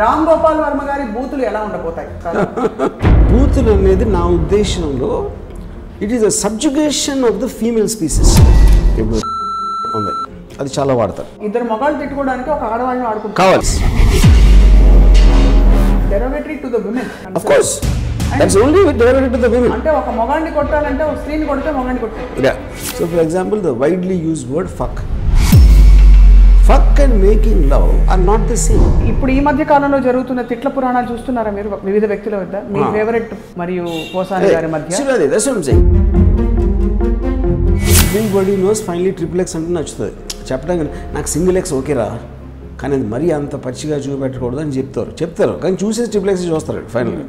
రామ్ గోపాల్ వర్మ గారి బూతులు ఎలా ఉండబోతాయి? బూతులు అనేది నా ఉద్దేశంలో it is a subjugation of the female species. ఇప్పుడు ఉంది, అది చాలా వాడతారు. ఇద్దరు మగాళ్ళు తిట్టుకోవడానికి ఒక ఆడవాళ్ళని ఆడుకుంటారు కావాలి. Derogatory to the women. Of course that's only derogatory to the women. అంటే ఒక మగాడిని కొట్టాలంటే ఒక స్త్రీని కొడితే మగాడిని కొట్టాలి. Yeah. So for example, the widely used word fuck. Fuck and making love are not the same. ఇప్పుడు ఈ మధ్య కాలంలో జరుగుతున్న తిట్ల పురాణాలు చూస్తున్నారా మీరు వివిధ వ్యక్తుల వద్ద? మీ ఫేవరెట్ మరియు పోసాని గారి మధ్య. Surely, that's what I'm saying. Everybody knows finally triple X అంటే నచ్చుతుంది. చెప్పడానికి నాకు సింగిల్ ఎక్స్ ఓకేరా, కానీ అది మరీ అంత పచ్చిగా చూపెట్టకూడదు అని చెప్తారు కానీ చూసేసి ట్రిపుల్ ఎక్స్ చూస్తారు ఫైనల్గా.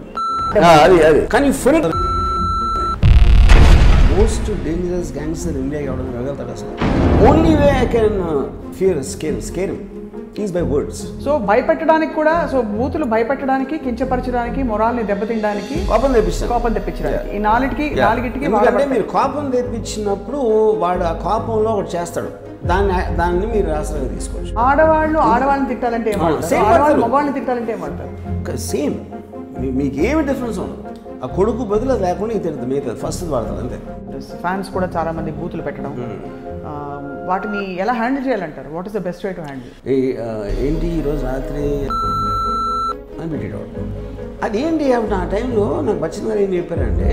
అది కానీ ఫుల్ మోస్ట్ డేంజరస్ గ్యాంగ్స్టర్ ఇండియాకి ఎవడన్నా వెళ్ళగలుగుతాడు అసలు. Only way I can fear scare is by words. So భయపెట్టడానికి కూడా, సో బూతులు భయపెట్టడానికి, కించపరచడానికి, మొరాల్ని దెబ్బతినడానికి, కోపం తెప్పించడానికి, ఈ నాలుగిటికి ఎందుకంటే మీరు కోపం తెప్పించినప్పుడు వాడు ఆ కోపంలో ఒకటి చేస్తాడు, దాన్ని మీరు ఆసరాగా తీసుకోవచ్చు. ఆడవాళ్ళని తిట్టాలంటే ఏమంటారు? మగవాళ్ళని తిట్టాలంటే ఏమంటారు? సేమ్, మీకు ఏమి డిఫరెన్స్ ఉండదు. ఆ కొడుకు బదులు అది లేకుండా ఇది తింటుంది, మిగతా ఫస్ట్ వాడతారు అంతే. ఫ్యాన్స్ కూడా చాలా మంది బూతులు పెట్టడం, వాటిని ఎలా హ్యాండిల్ చేయాలంటారు? What is the best way to handle? ఏంటి ఈరోజు రాత్రి అని పెట్టేటవాడు. అదేంటి ఆ టైంలో నాకు బచ్చన్ గారు ఏం చెప్పారంటే,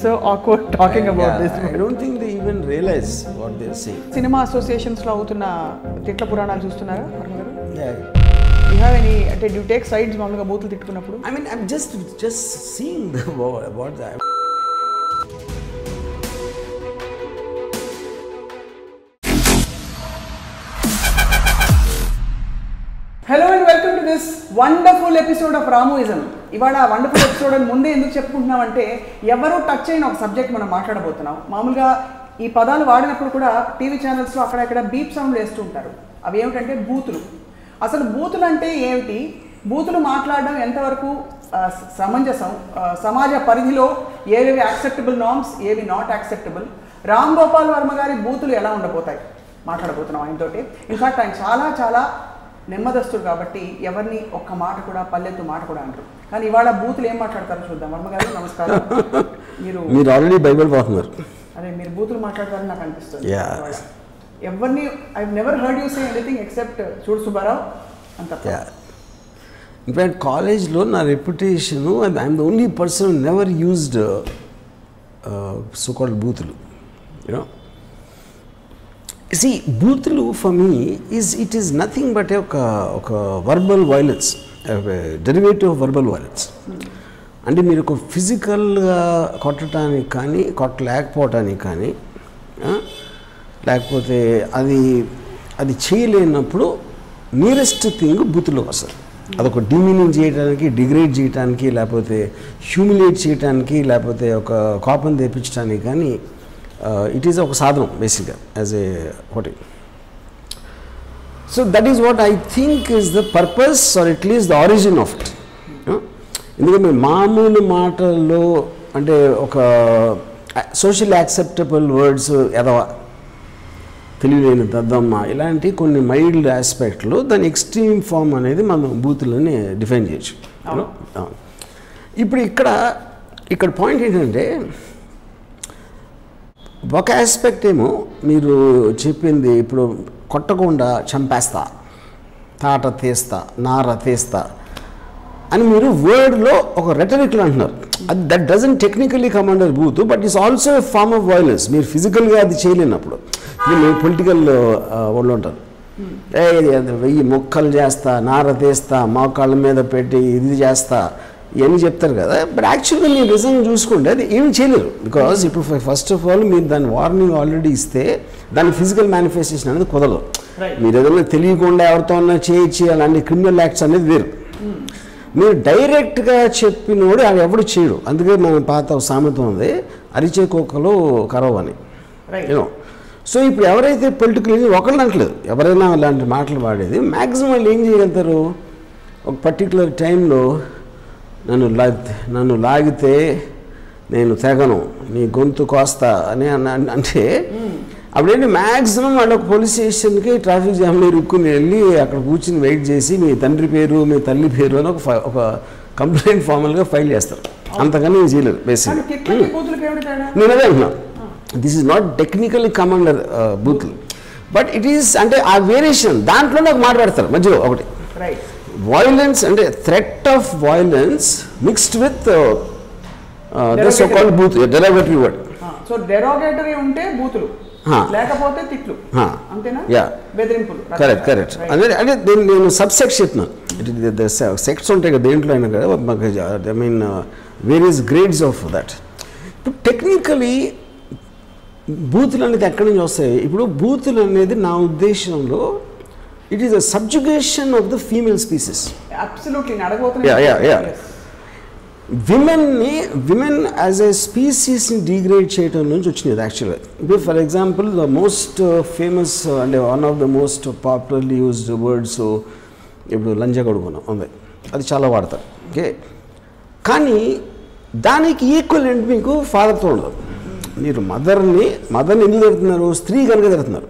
so awkward talking about this. I don't think they even realize what they're saying. Cinema associations లో అవుతున్న తిట్ల పురాణాలు చూస్తున్నారా? Yeah. You have any, do you take sides మామూలుగా బూతులు తిట్టుకున్నప్పుడు? I mean, I'm just seeing what that. Hello and welcome to this wonderful episode of Ramuism. ఇవాళ wonderful episode అని ముందే ఎందుకు చెప్పుకుంటున్నామంటే, ఎవరూ టచ్ అయిన ఒక సబ్జెక్ట్ మనం మాట్లాడబోతున్నాం. మామూలుగా ఈ పదాలు వాడినప్పుడు కూడా టీవీ ఛానల్స్లో అక్కడక్కడ బీప్ సౌండ్ వేస్తూ ఉంటారు. అవి ఏమిటంటే బూతులు. అసలు బూతులు అంటే ఏమిటి, బూతులు మాట్లాడడం ఎంతవరకు సమంజసం, సమాజ పరిధిలో ఏవేవి యాక్సెప్టబుల్ నార్మ్స్, ఏవి నాట్ యాక్సెప్టబుల్, రామ్ గోపాల్ వర్మ గారి బూతులు ఎలా ఉండబోతాయి మాట్లాడబోతున్నాం ఆయనతోటి. ఇన్ఫాక్ట్ ఆయన చాలా చాలా నెమ్మదస్తుడు కాబట్టి ఎవరిని ఒక్క మాట కూడా, పల్లెత్తు మాట కూడా అంటారు. కానీ ఇవాళ బూతులు ఏం మాట్లాడతారో చూద్దాం. వర్మ గారు నమస్కారం. మీరు ఆల్రెడీ బైబిల్ వాడుతున్నారు. అదే మీరు బూతులు మాట్లాడతారని నాకు అనిపిస్తుంది. ఎవరిని I never heard you say anything except చూడు సుబ్బారావు అంత. ఇన్ఫాక్ట్ కాలేజ్లో నా reputation, I'm the only person never used so called బూతులు. యూనో, see, బూతులు for me it is nothing but ఒక verbal violence, derivative of verbal violence. అంటే మీరు ఒక ఫిజికల్గా కొట్టడానికి కానీ, కొట్టలేకపోవటానికి కానీ, లేకపోతే అది చేయలేనప్పుడు నియరెస్ట్ థింగ్ బూతులోకి వస్తుంది. అదొక డిమీనింగ్ చేయడానికి, డిగ్రేడ్ చేయడానికి, లేకపోతే హ్యూమిలేట్ చేయడానికి, లేకపోతే ఒక కోపం తెప్పించడానికి కానీ ఇట్ ఈస్ ఒక సాధనం బేసిక్గా యాజ్ ఏ ఒకటి. So that is what I think is the purpose or at least the origin of it. ఎందుకంటే మామూలు మాటల్లో అంటే ఒక సోషల్ యాక్సెప్టబుల్ వర్డ్స్ ఎదవ, తెలియలేని దద్దమ్మ, ఇలాంటి కొన్ని మైల్డ్ ఆస్పెక్ట్లు, దాని ఎక్స్ట్రీమ్ ఫామ్ అనేది మనం బూతులని డిఫైన్ చేయొచ్చు. ఇప్పుడు ఇక్కడ పాయింట్ ఏంటంటే, ఒక ఆస్పెక్ట్ ఏమో మీరు చెప్పింది, ఇప్పుడు కొట్టకుండా చంపేస్తా, తాట తీస్తా, నార తీస్తా అని మీరు వర్డ్లో ఒక రెటరిక్లో అంటున్నారు. అది that doesn't technically come under బూత్, but is also a form of violence. మీరు ఫిజికల్గా అది చేయలేనప్పుడు, ఇప్పుడు మీరు పొలిటికల్ వాళ్ళు ఉంటారు, 1000 మొక్కలు చేస్తా, నార తీస్తా, మోకాళ్ళ మీద పెట్టి ఇది చేస్తా, ఇవన్నీ చెప్తారు కదా. బట్ యాక్చువల్గా మీరు నిజంగా చూసుకుంటే అది ఏమి చేయలేరు. బికాజ్ ఇప్పుడు ఫస్ట్ ఆఫ్ ఆల్ మీరు దాని వార్నింగ్ ఆల్రెడీ ఇస్తే దాని ఫిజికల్ మేనిఫెస్టేషన్ అనేది కుదరదు. మీరు ఏదైనా తెలియకుండా ఎవరితో చేయొచ్చు, అలాంటి క్రిమినల్ యాక్ట్స్ అనేది వేరు. మీరు డైరెక్ట్గా చెప్పినోడు అది ఎవడు చేయడు. అందుకే మన పాత సామెత ఉంది, అరిచే కుక్కలు కరవు అని. యూనో, సో ఇప్పుడు ఎవరైతే పొలిటికల్ ఒకళ్ళు అనట్లేదు, ఎవరైనా అలాంటి మాటలు వాడేది మ్యాక్సిమం వాళ్ళు ఏం చేయగలుగుతారు, ఒక పర్టికులర్ టైంలో నన్ను లాగితే నేను తెగను, నీ గొంతు కోస్తా అని అంటే అప్పుడేంటి మ్యాక్సిమం వాళ్ళు ఒక పోలీస్ స్టేషన్కి ట్రాఫిక్ జామ్లో ఇరుక్కుని వెళ్ళి అక్కడ కూర్చుని వెయిట్ చేసి మీ తండ్రి పేరు మీ తల్లి పేరు అని ఒక కంప్లైంట్ ఫార్మల్గా ఫైల్ చేస్తారు. అంతకన్నా నేను చేయలేదు బేసిక్గా. నేను అదే అంటున్నా, this is not technically commander బూత్లు, బట్ ఇట్ ఈస్ అంటే ఆ వేరియేషన్ దాంట్లోనే ఒక మాట పెడతారు మధ్యలో ఒకటి, వాయిలెన్స్ అంటే threat of violence mixed with the so called booth, derogatory word. So derogatory ఉంటే బూతులు, లేకపోతే తిట్లు, అంతేనా? బెదిరింపులు. కరెక్ట్. అంటే నేను సబ్సెక్ట్స్ చెప్తున్నాను, సెక్ట్స్ ఉంటాయి కదా దేంట్లో అయినా కదా, I mean various grades of that. ఇప్పుడు టెక్నికలీ బూతులు అనేది ఎక్కడి నుంచి వస్తాయి? ఇప్పుడు బూతులు అనేది నా ఉద్దేశంలో it is a subjugation of the female species. Women as a స్పీసీస్ని డిగ్రేడ్ చేయడం నుంచి వచ్చినది యాక్చువల్గా. ఇప్పుడు for example the most famous అంటే one of the most popularly used words ఇప్పుడు లంజ కొడుకున్నాం ఉంది, అది చాలా వాడతారు. ఓకే, కానీ దానికి ఈక్వలెంట్ మీకు ఫాదర్తో ఉండదు. మీరు మదర్ని ఎందుకు తిడుతున్నారు? స్త్రీ కనుక తిడుతున్నారు.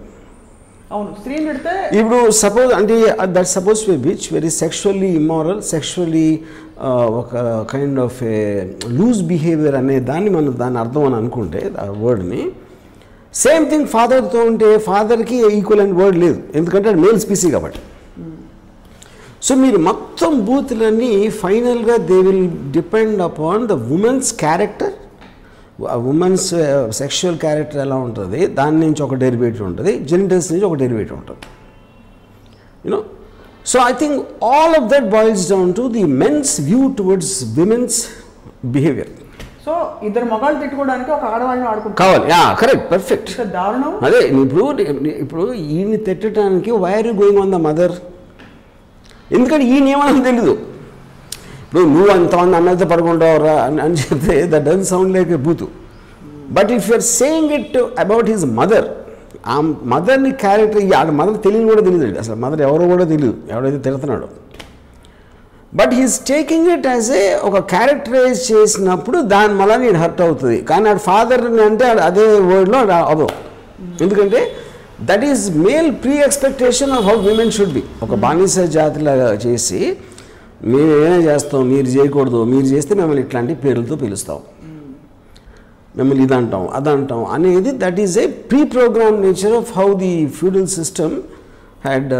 ఇప్పుడు సపోజ్ అంటే that suppose to be very sexually immoral, sexually ఒక kind of a loose behaviour అనే దాన్ని అర్థం అని అనుకుంటే ఆ వర్డ్ని, సేమ్ థింగ్ ఫాదర్తో ఉంటే ఫాదర్కి ఈక్వలెంట్ వర్డ్ లేదు, ఎందుకంటే అది మేల్ స్పీసీ కాబట్టి. సో మీరు మొత్తం బూతులన్నీ ఫైనల్గా they will depend upon the women's character, women's sexual character ఎలా ఉంటుంది దాని నుంచి ఒక డెరివేటివ్ ఉంటుంది, జెనిటల్స్ నుంచి ఒక డెరివేటివ్ ఉంటుంది, you know. So I think all of that boils down to the men's view towards women's behaviour. సో ఇద్దరు మగాళ్ళు తిట్టుకోవడానికి ఒక ఆడవాళ్ళని ఆడుకుంటారు కావాలి. Correct, perfect. అదే ఇప్పుడు ఈయన్ని తిట్టడానికి why are you going on the mother? ఎందుకంటే ఈయన ఏమన్నా తెలీదు. ఇప్పుడు నువ్వు అంతమంది అన్నైతే పడుకుంటావురా అని చెప్తే that doesn't sound like a బూతు. But if you're saying it about his mother, ఆ మదర్ని క్యారెక్టర్, ఆ మదర్ తెలియని కూడా తెలియదు, అసలు మదర్ ఎవరో కూడా తెలియదు ఎవడైతే తిడుతున్నాడో. But he's taking it as a ఒక క్యారెక్టరైజ్ చేసినప్పుడు దాని వల్ల నేను హర్ట్ అవుతుంది. కానీ ఆ ఫాదర్ని అంటే అదే వర్డ్లో అవ్వదు, ఎందుకంటే that is male pre expectation of how women should be. ఒక బానిస జాతిలాగా చేసి మేము ఏమైనా చేస్తాం, మీరు చేయకూడదు, మీరు చేస్తే మిమ్మల్ని ఇట్లాంటి పేర్లతో పిలుస్తాం, మిమ్మల్ని ఇదంటాం అదంటాం అనేది, that is a pre programme nature of how the feudal system had,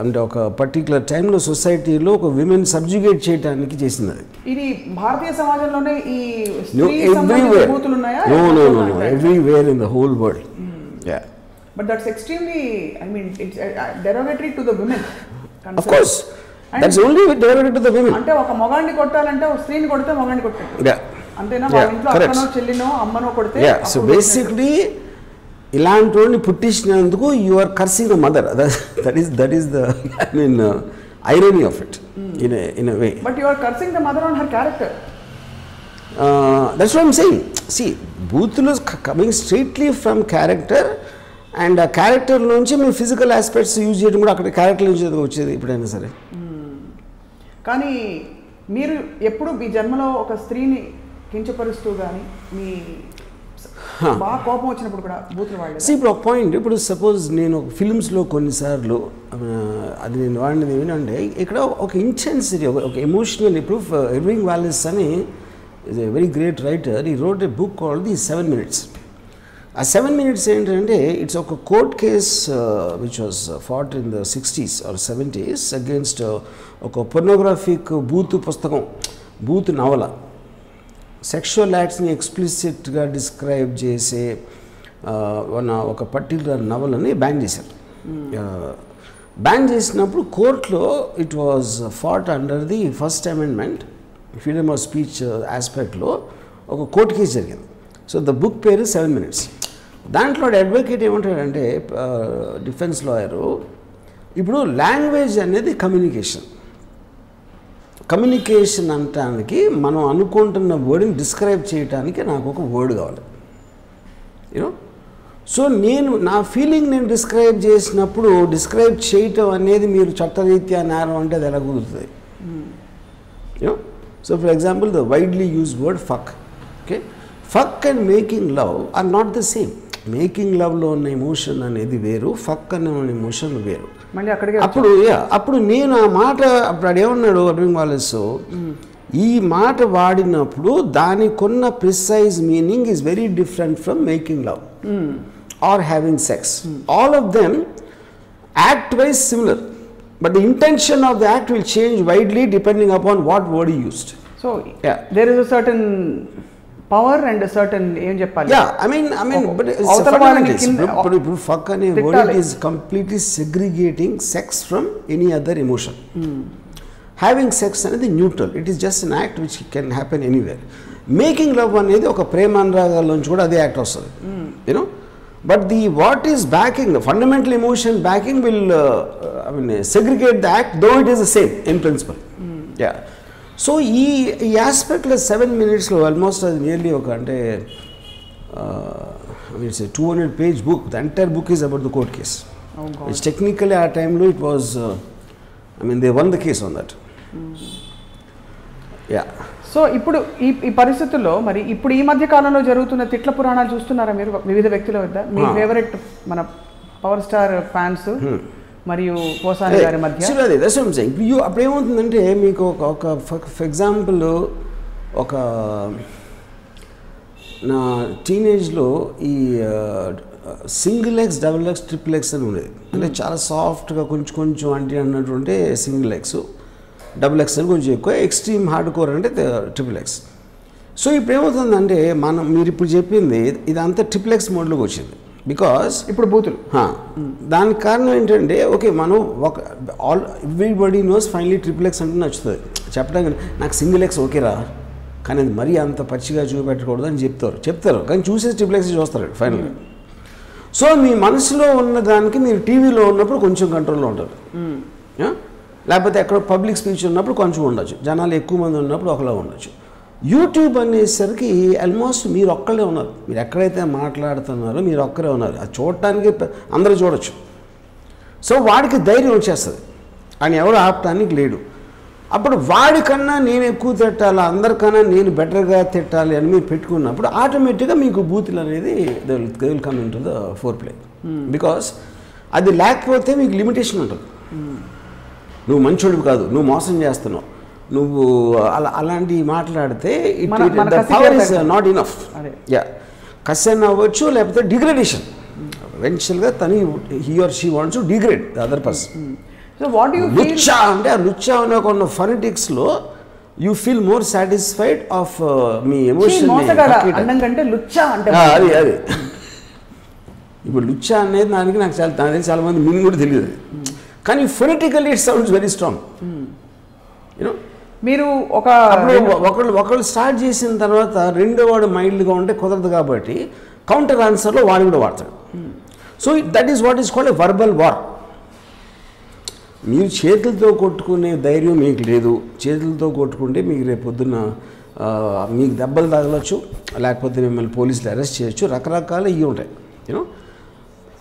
అంటే ఒక పర్టికులర్ టైంలో సొసైటీలో ఒక విమెన్ సబ్జుగేట్ చేయడానికి చేసింది అది. ఇది భారతీయ సమాజంలోనే ఈ everywhere in the whole world. But that's extremely, I mean, it's derogatory to the women. Of course, that's only derogatory to the women. అంటే ఒక మగాడిని కొట్టాలంటే ఒక స్త్రీని కొడితే మగాడిని కొట్టాలి. అంతేనా? వాళ్ళ ఇంట్లో అక్కనో చెల్లినో అమ్మనో కొడితే. So basically ఇలాంటి వాడిని పుట్టించినందుకు you are cursing the mother. That is the I mean irony of it in a way. But you are cursing the mother on her character. That's what I'm saying. See, boothlu coming straightly from character. And ఆ character నుంచి మేము physical aspects use చేయడం కూడా అక్కడ character నుంచి వచ్చేది ఎప్పుడైనా సరే. కానీ మీరు ఎప్పుడు మీ జన్మలో ఒక స్త్రీని కించపరుస్తూ కానీ మీ బాగా కోపం వచ్చినప్పుడు కూడా బూతులు వాడలేదు? ఇప్పుడు ఒక పాయింట్, ఇప్పుడు సపోజ్ నేను ఫిల్మ్స్లో కొన్నిసార్లు అది నేను వాడినది ఏమిటంటే ఇక్కడ ఒక ఇంటెన్సిటీ, ఒక ఎమోషనల్. ఇప్పుడు ఇర్వింగ్ వాలెస్ అని is a very great writer, he wrote a book called the 7 Minutes. ఆ 7 Minutes ఏంటంటే ఇట్స్ ఒక court case which was fought in the 60s or 70s against ఒక పొర్నోగ్రాఫిక్ బూత్ పుస్తకం, బూత్ నవల, సెక్షువల్ యాక్ట్స్ని ఎక్స్ప్లిసిట్గా డిస్క్రైబ్ చేసే ఒక పర్టికులర్ నవలని బ్యాన్ చేశారు. బ్యాన్ చేసినప్పుడు కోర్టులో it was fought under the first amendment, freedom of speech ఆస్పెక్ట్లో ఒక కోర్టు కేసు జరిగింది. సో ద బుక్ పేరు 7 Minutes. దాంట్లో అడ్వకేట్ ఏమంటాడంటే డిఫెన్స్ లాయరు, ఇప్పుడు లాంగ్వేజ్ అనేది కమ్యూనికేషన్ అనటానికి మనం అనుకుంటున్న వర్డ్ని డిస్క్రైబ్ చేయడానికి నాకు ఒక వర్డ్ కావాలి, యూనో. సో నేను నా ఫీలింగ్ నేను డిస్క్రైబ్ చేసినప్పుడు డిస్క్రైబ్ చేయటం అనేది మీరు చట్టరీత్యా నేరం అంటే అది ఎలా కుదురుతుంది, you know. So for example the widely used word fuck. Okay, fuck and making love are not the same. Making లవ్లో ఉన్న ఎమోషన్ అనేది వేరు, ఫక్ అనే ఉన్న ఎమోషన్ వేరు. మళ్ళీ అక్కడికి అప్పుడు నేను ఆ మాట అప్పుడు ఏమన్నాడు అర్వింగ్ వాలెస్, ఈ మాట వాడినప్పుడు దానికున్న precise meaning is very different from making love or having sex. All of them act wise similar, but the intention of the act will change widely depending upon what word you used. So there is a certain power and a certain em cheppali. I mean but it's fuck ane word is completely segregating sex from any other emotion. Having sex anedi neutral, it is just an act which can happen anywhere. Making love anedi oka prema anuragalo nunchi kuda ade act ostadi, you know. But the what is backing, the fundamental emotion backing will segregate the act, though it is the same in principle. Yeah. So ee aspect lo 7 minutes lo almost nearly oka ante it's a 200-page book. The entire book is about the court case. Oh God. Which technically at time lo it was they won the case on that. Yeah. So ఇప్పుడు ఈ పరిస్థితుల్లో మరి ఇప్పుడు ఈ మధ్య కాలంలో జరుగుతున్న తిట్ల పురాణాలు చూస్తున్నారా మీరు వివిధ వ్యక్తుల వద్ద? మీ ఫేవరెట్ మన పవర్ స్టార్ ఫ్యాన్స్ మరియు పోసాని గారి మధ్య అప్పుడు ఏమవుతుందంటే మీకు ఒక ఫర్ ఎగ్జాంపుల్ ఒక నా టీనేజ్లో ఈ single X, double X, triple X అని ఉండేది. అంటే చాలా సాఫ్ట్గా కొంచెం అంటే అన్నటువంటి సింగిల్ ఎక్స్, డబుల్ ఎక్స్ అని కొంచెం ఎక్కువ, ఎక్స్ట్రీమ్ హార్డ్ కోర్ అంటే ట్రిపుల్ ఎక్స్. సో ఇప్పుడు ఏమవుతుందంటే మీరు ఇప్పుడు చెప్పింది ఇదంతా ట్రిపుల్ ఎక్స్ మోడ్లోకి వచ్చింది. బికాస్ ఇప్పుడు బూతులు దానికి కారణం ఏంటంటే ఓకే మనం everybody knows finally triple X అంటే నచ్చుతుంది చెప్పడానికి. నాకు సింగిల్ ఎక్స్ ఓకేరా, కానీ అది మరీ అంత పచ్చిగా చూపెట్టకూడదు అని చెప్తారు కానీ చూసేసి ట్రిపుల్ ఎక్స్ చూస్తారు ఫైనల్గా. సో మీ మనసులో ఉన్న దానికి మీరు టీవీలో ఉన్నప్పుడు కొంచెం కంట్రోల్లో ఉంటారు, లేకపోతే ఎక్కడో పబ్లిక్ స్పీచ్ ఉన్నప్పుడు కొంచెం ఉండొచ్చు, జనాలు ఎక్కువ మంది ఉన్నప్పుడు ఒకలా ఉండొచ్చు. యూట్యూబ్ అనేసరికి ఆల్మోస్ట్ మీరు ఒక్కళ్ళే ఉన్నారు. మీరు ఎక్కడైతే మాట్లాడుతున్నారో మీరు ఒక్కరే ఉన్నారు. అది చూడటానికి అందరూ చూడొచ్చు. సో వాడికి ధైర్యం వచ్చేస్తుంది, ఆయన ఎవరు ఆపటానికి లేడు. అప్పుడు వాడికన్నా నేను ఎక్కువ తిట్టాలి, అందరికన్నా నేను బెటర్గా తిట్టాలి అని మీరు పెట్టుకున్నప్పుడు ఆటోమేటిక్గా మీకు బూతులు అనేది they will come in to the four play. Because అది లేకపోతే మీకు లిమిటేషన్ ఉంటుంది. నువ్వు మంచోడివి కాదు, నువ్వు మోసం చేస్తున్నావు, నువ్వు అలాంటివి మాట్లాడితే పవర్ ఇస్ నాట్ ఇనఫ్. కసన్ అవ్వచ్చు, లేకపోతే డిగ్రేడేషన్. ఎవెన్చువల్గా తను he or she wants to degrade the other person. లుచ్చా అంటే ఆ లుచ్చా అనే కొన్ని ఫొనెటిక్స్లో you feel more satisfied of మీ ఎమోషన్. అది ఇప్పుడు లుచ్చా అనేది దానికి నాకు చాలా మంది మీనింగ్ కూడా తెలియదు, కానీ phonetically it sounds very strong. You know మీరు ఒకళ్ళు స్టార్ట్ చేసిన తర్వాత రెండో వాడు మైల్డ్గా ఉంటే కుదరదు కాబట్టి కౌంటర్ ఆన్సర్లో వాడు కూడా వాడతాడు. So that is what is called a verbal war. మీరు చేతులతో కొట్టుకునే ధైర్యం మీకు లేదు. చేతులతో కొట్టుకుంటే మీకు రేపు పొద్దున్న మీకు దెబ్బలు తగలచ్చు, లేకపోతే మిమ్మల్ని పోలీసులు అరెస్ట్ చేయొచ్చు, రకరకాల ఇవి ఉంటాయి. యూనో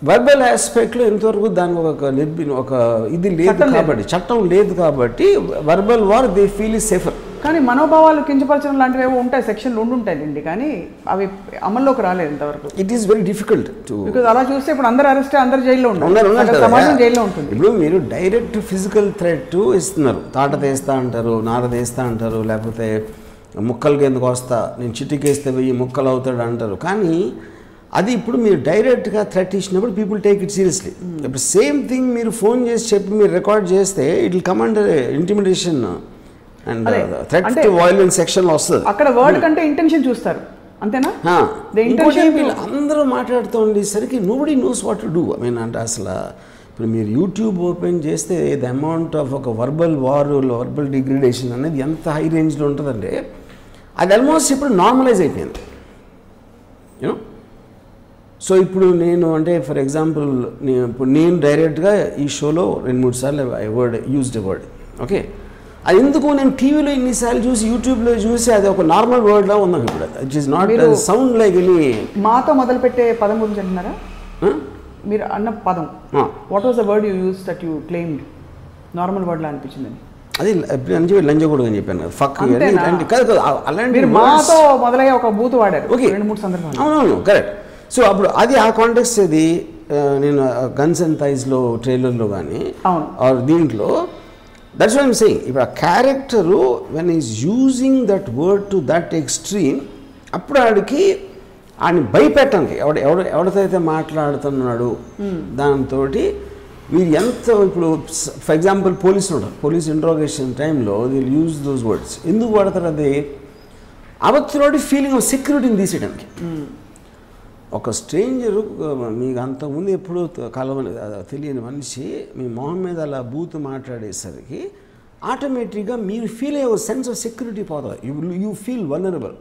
వర్బల్ ఆస్పెక్ట్లో ఎంతవరకు దానికి ఒక ఇది లేదు కాబట్టి, చట్టం లేదు కాబట్టి verbal war they feel is safer. కానీ మనోభావాలు కించపరచడం లాంటివి ఏవో ఉంటాయి, సెక్షన్లు ఉంటాయండి, కానీ అవి అమల్లోకి రాలేదు ఇంతవరకు. It is very difficult to, because అలా చూస్తే ఇప్పుడు అందరు అరెస్ట్, అందరు జైల్లో ఉంటారు, సమాజం జైల్లో ఉంటుంది. ఇప్పుడు మీరు డైరెక్ట్ ఫిజికల్ థ్రెట్ ఇస్తున్నారు, తాట తీస్తా అంటారు, నార తీస్తా అంటారు, లేకపోతే ముక్కలకి ఎందుకు వస్తా, నేను చిటికేస్తే వెయ్యి ముక్కలు అవుతాడు అంటారు. కానీ అది ఇప్పుడు మీరు డైరెక్ట్గా థ్రెట్ ఇచ్చినప్పుడు పీపుల్ టేక్ ఇట్ సీరియస్లీ. ఇప్పుడు సేమ్ థింగ్ మీరు ఫోన్ చేసి చెప్పి మీరు రికార్డ్ చేస్తే it will come under intimidation and threat to violence సెక్షన్లో వస్తుంది. అక్కడ వర్డ్ కంటే ఇంటెన్షన్ చూస్తారు, అంతేనా? వీళ్ళు అందరూ మాట్లాడుతూ ఉండేసరికి nobody knows what to do. I mean అంటే అసలు ఇప్పుడు మీరు యూట్యూబ్ ఓపెన్ చేస్తే ద అమౌంట్ ఆఫ్ ఒక వర్బల్ వార్, వర్బల్ డిగ్రేడేషన్ అనేది ఎంత హై రేంజ్లో ఉంటుందంటే అది ఆల్మోస్ట్ ఇప్పుడు నార్మలైజ్ అయిపోయింది. యూనో సో ఇప్పుడు నేను అంటే ఫర్ ఎగ్జాంపుల్ నేను డైరెక్ట్గా ఈ షోలో 2-3 సార్లు యూజ్డ్ వర్డ్, ఓకే, అది ఎందుకు నేను టీవీలో ఇన్నిసార్లు చూసి యూట్యూబ్లో చూసి అది ఒక నార్మల్ వర్డ్లా ఉందాం. ఇప్పుడు it is not sound like any. మాతో మొదలుపెట్టే పదం గురించి అంటున్నారా మీరు? అన్న పదం what was the word you use that you claimed normal వర్డ్లా అనిపించింది? అది లంజకూడదు అని చెప్పాను కదా, ఫక్ కాదు. అలాంటి మాతో మొదలయ్యే ఒక బూత్ వాడారు 2-3 సందర్భాలు. అవునవును, కరెక్ట్. సో అప్పుడు అది ఆ కాంటెక్స్ట్ అది నేను గన్స్ అండ్ థైస్లో ట్రైలర్లో కానీ దీంట్లో దట్స్ వాట్ ఐమ్ సేయింగ్. ఇప్పుడు ఆ character when is using that word to that extreme, అప్పుడు ఆడికి ఆడిని భయపెట్టడానికి ఎవరితో అయితే మాట్లాడుతున్నాడు దాంతో మీరు ఎంత ఇప్పుడు ఫర్ ఎగ్జాంపుల్ పోలీసులు ఉంటారు, పోలీస్ ఇంట్రోగేషన్ టైంలో ది యూజ్ దోస్ వర్డ్స్. ఎందుకు వాడతారు? అది అవతలోడి ఫీలింగ్ ఆఫ్ సెక్యూరిటీని తీసేయడానికి. ఒక స్ట్రేంజరు మీకు అంతకుముందు ఎప్పుడూ తెలియని మనిషి మీ మొహం మీద అలా బూత్ మాట్లాడేసరికి ఆటోమేటిక్గా మీరు ఫీల్ అయ్యే సెన్స్ ఆఫ్ సెక్యూరిటీ పోతుంది. You feel vulnerable.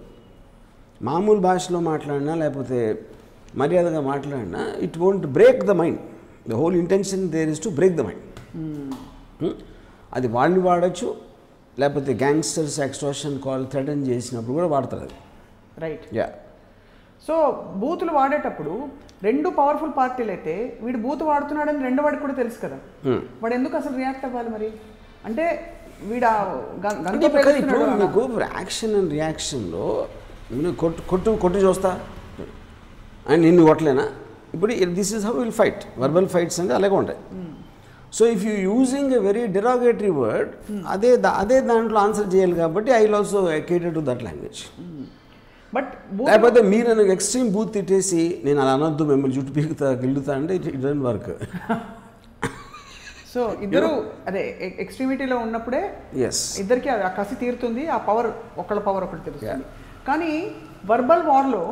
మామూలు భాషలో మాట్లాడినా లేకపోతే మర్యాదగా మాట్లాడినా it won't break the mind. The whole intention there is to break the mind. అది వాళ్ళని వాడచ్చు, లేకపోతే గ్యాంగ్స్టర్స్ ఎక్స్ట్రాక్షన్ కాల్ థ్రెటన్ చేసినప్పుడు కూడా వాడతారు అది. రైట్. యా. సో బూతులు వాడేటప్పుడు రెండు పవర్ఫుల్ పార్టీలు అయితే వీడు బూత్ వాడుతున్నాడని రెండో వాడికి కూడా తెలుసు కదా, వాడు ఎందుకు అసలు రియాక్ట్ అవ్వాలి మరి? అంటే వీడు మీకు యాక్షన్ అండ్ రియాక్షన్లో కొట్టు చూస్తా అండ్ నిన్ను కొట్టలేనా? ఇప్పుడు this is how will fight. Verbal fights అంటే అలాగే ఉంటాయి. So if you using a very derogatory word, అదే దాంట్లో ఆన్సర్ చేయాలి. కాబట్టి I will also cater to that language. But లేకపోతే మీరు నన్ను ఎక్స్ట్రీమ్ బూత్ తిట్టేసి నేను అలా అనొద్దు, మిమ్మల్ని జుట్టు పీకుతా గిల్లుతా అంటే ఇట్ డజంట్ వర్క్. సో ఇద్దరు అదే ఎక్స్ట్రీమిటీలో ఉన్నప్పుడే ఇద్దరికి ఆ కసి తీరుతుంది, ఆ పవర్ ఒకళ్ళ పవర్ ఒకటి తెలుస్తుంది. కానీ వర్బల్ వార్లో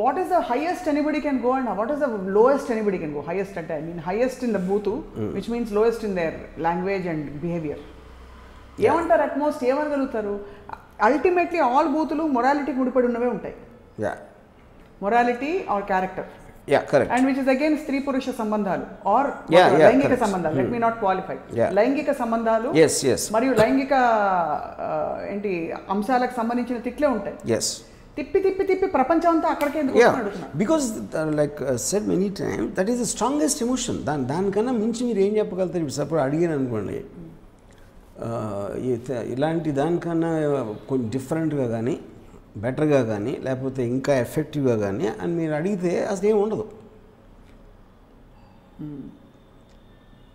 what is the highest anybody can go and what is the lowest anybody can go? Highest అంటే I mean highest in the బూత్, which means lowest in their language and behaviour. ఏమంటారు utmost? ఏమనగలుగుతారు? Ultimately all బూతులు మొరాలిటీకి ముడిపడి ఉన్నవే ఉంటాయి. Morality or character. And which is again స్త్రీ పురుష సంబంధాలు ఆర్ లైంగిక సంబంధాలు. Let me not qualify. లైంగిక సంబంధాలు మరియు లైంగిక ఏంటి అంశాలకు సంబంధించిన తిట్లే ఉంటాయి. తిప్పి తిప్పి తిప్పి ప్రపంచం అంతా అక్కడికే ఎందుకు అడుగుతున్నా? Because like said many time that is the strongest emotion. దానికన్నా మించి మీరు ఏం చెప్పగలుగుతారు? ఇప్పుడు సపోజ్ అడిగాను అనుకోండి, ఇలాంటి దానికన్నా కొంచెం డిఫరెంట్గా కానీ బెటర్గా కానీ లేకపోతే ఇంకా ఎఫెక్టివ్గా కానీ అని మీరు అడిగితే అసలు ఏమి ఉండదు.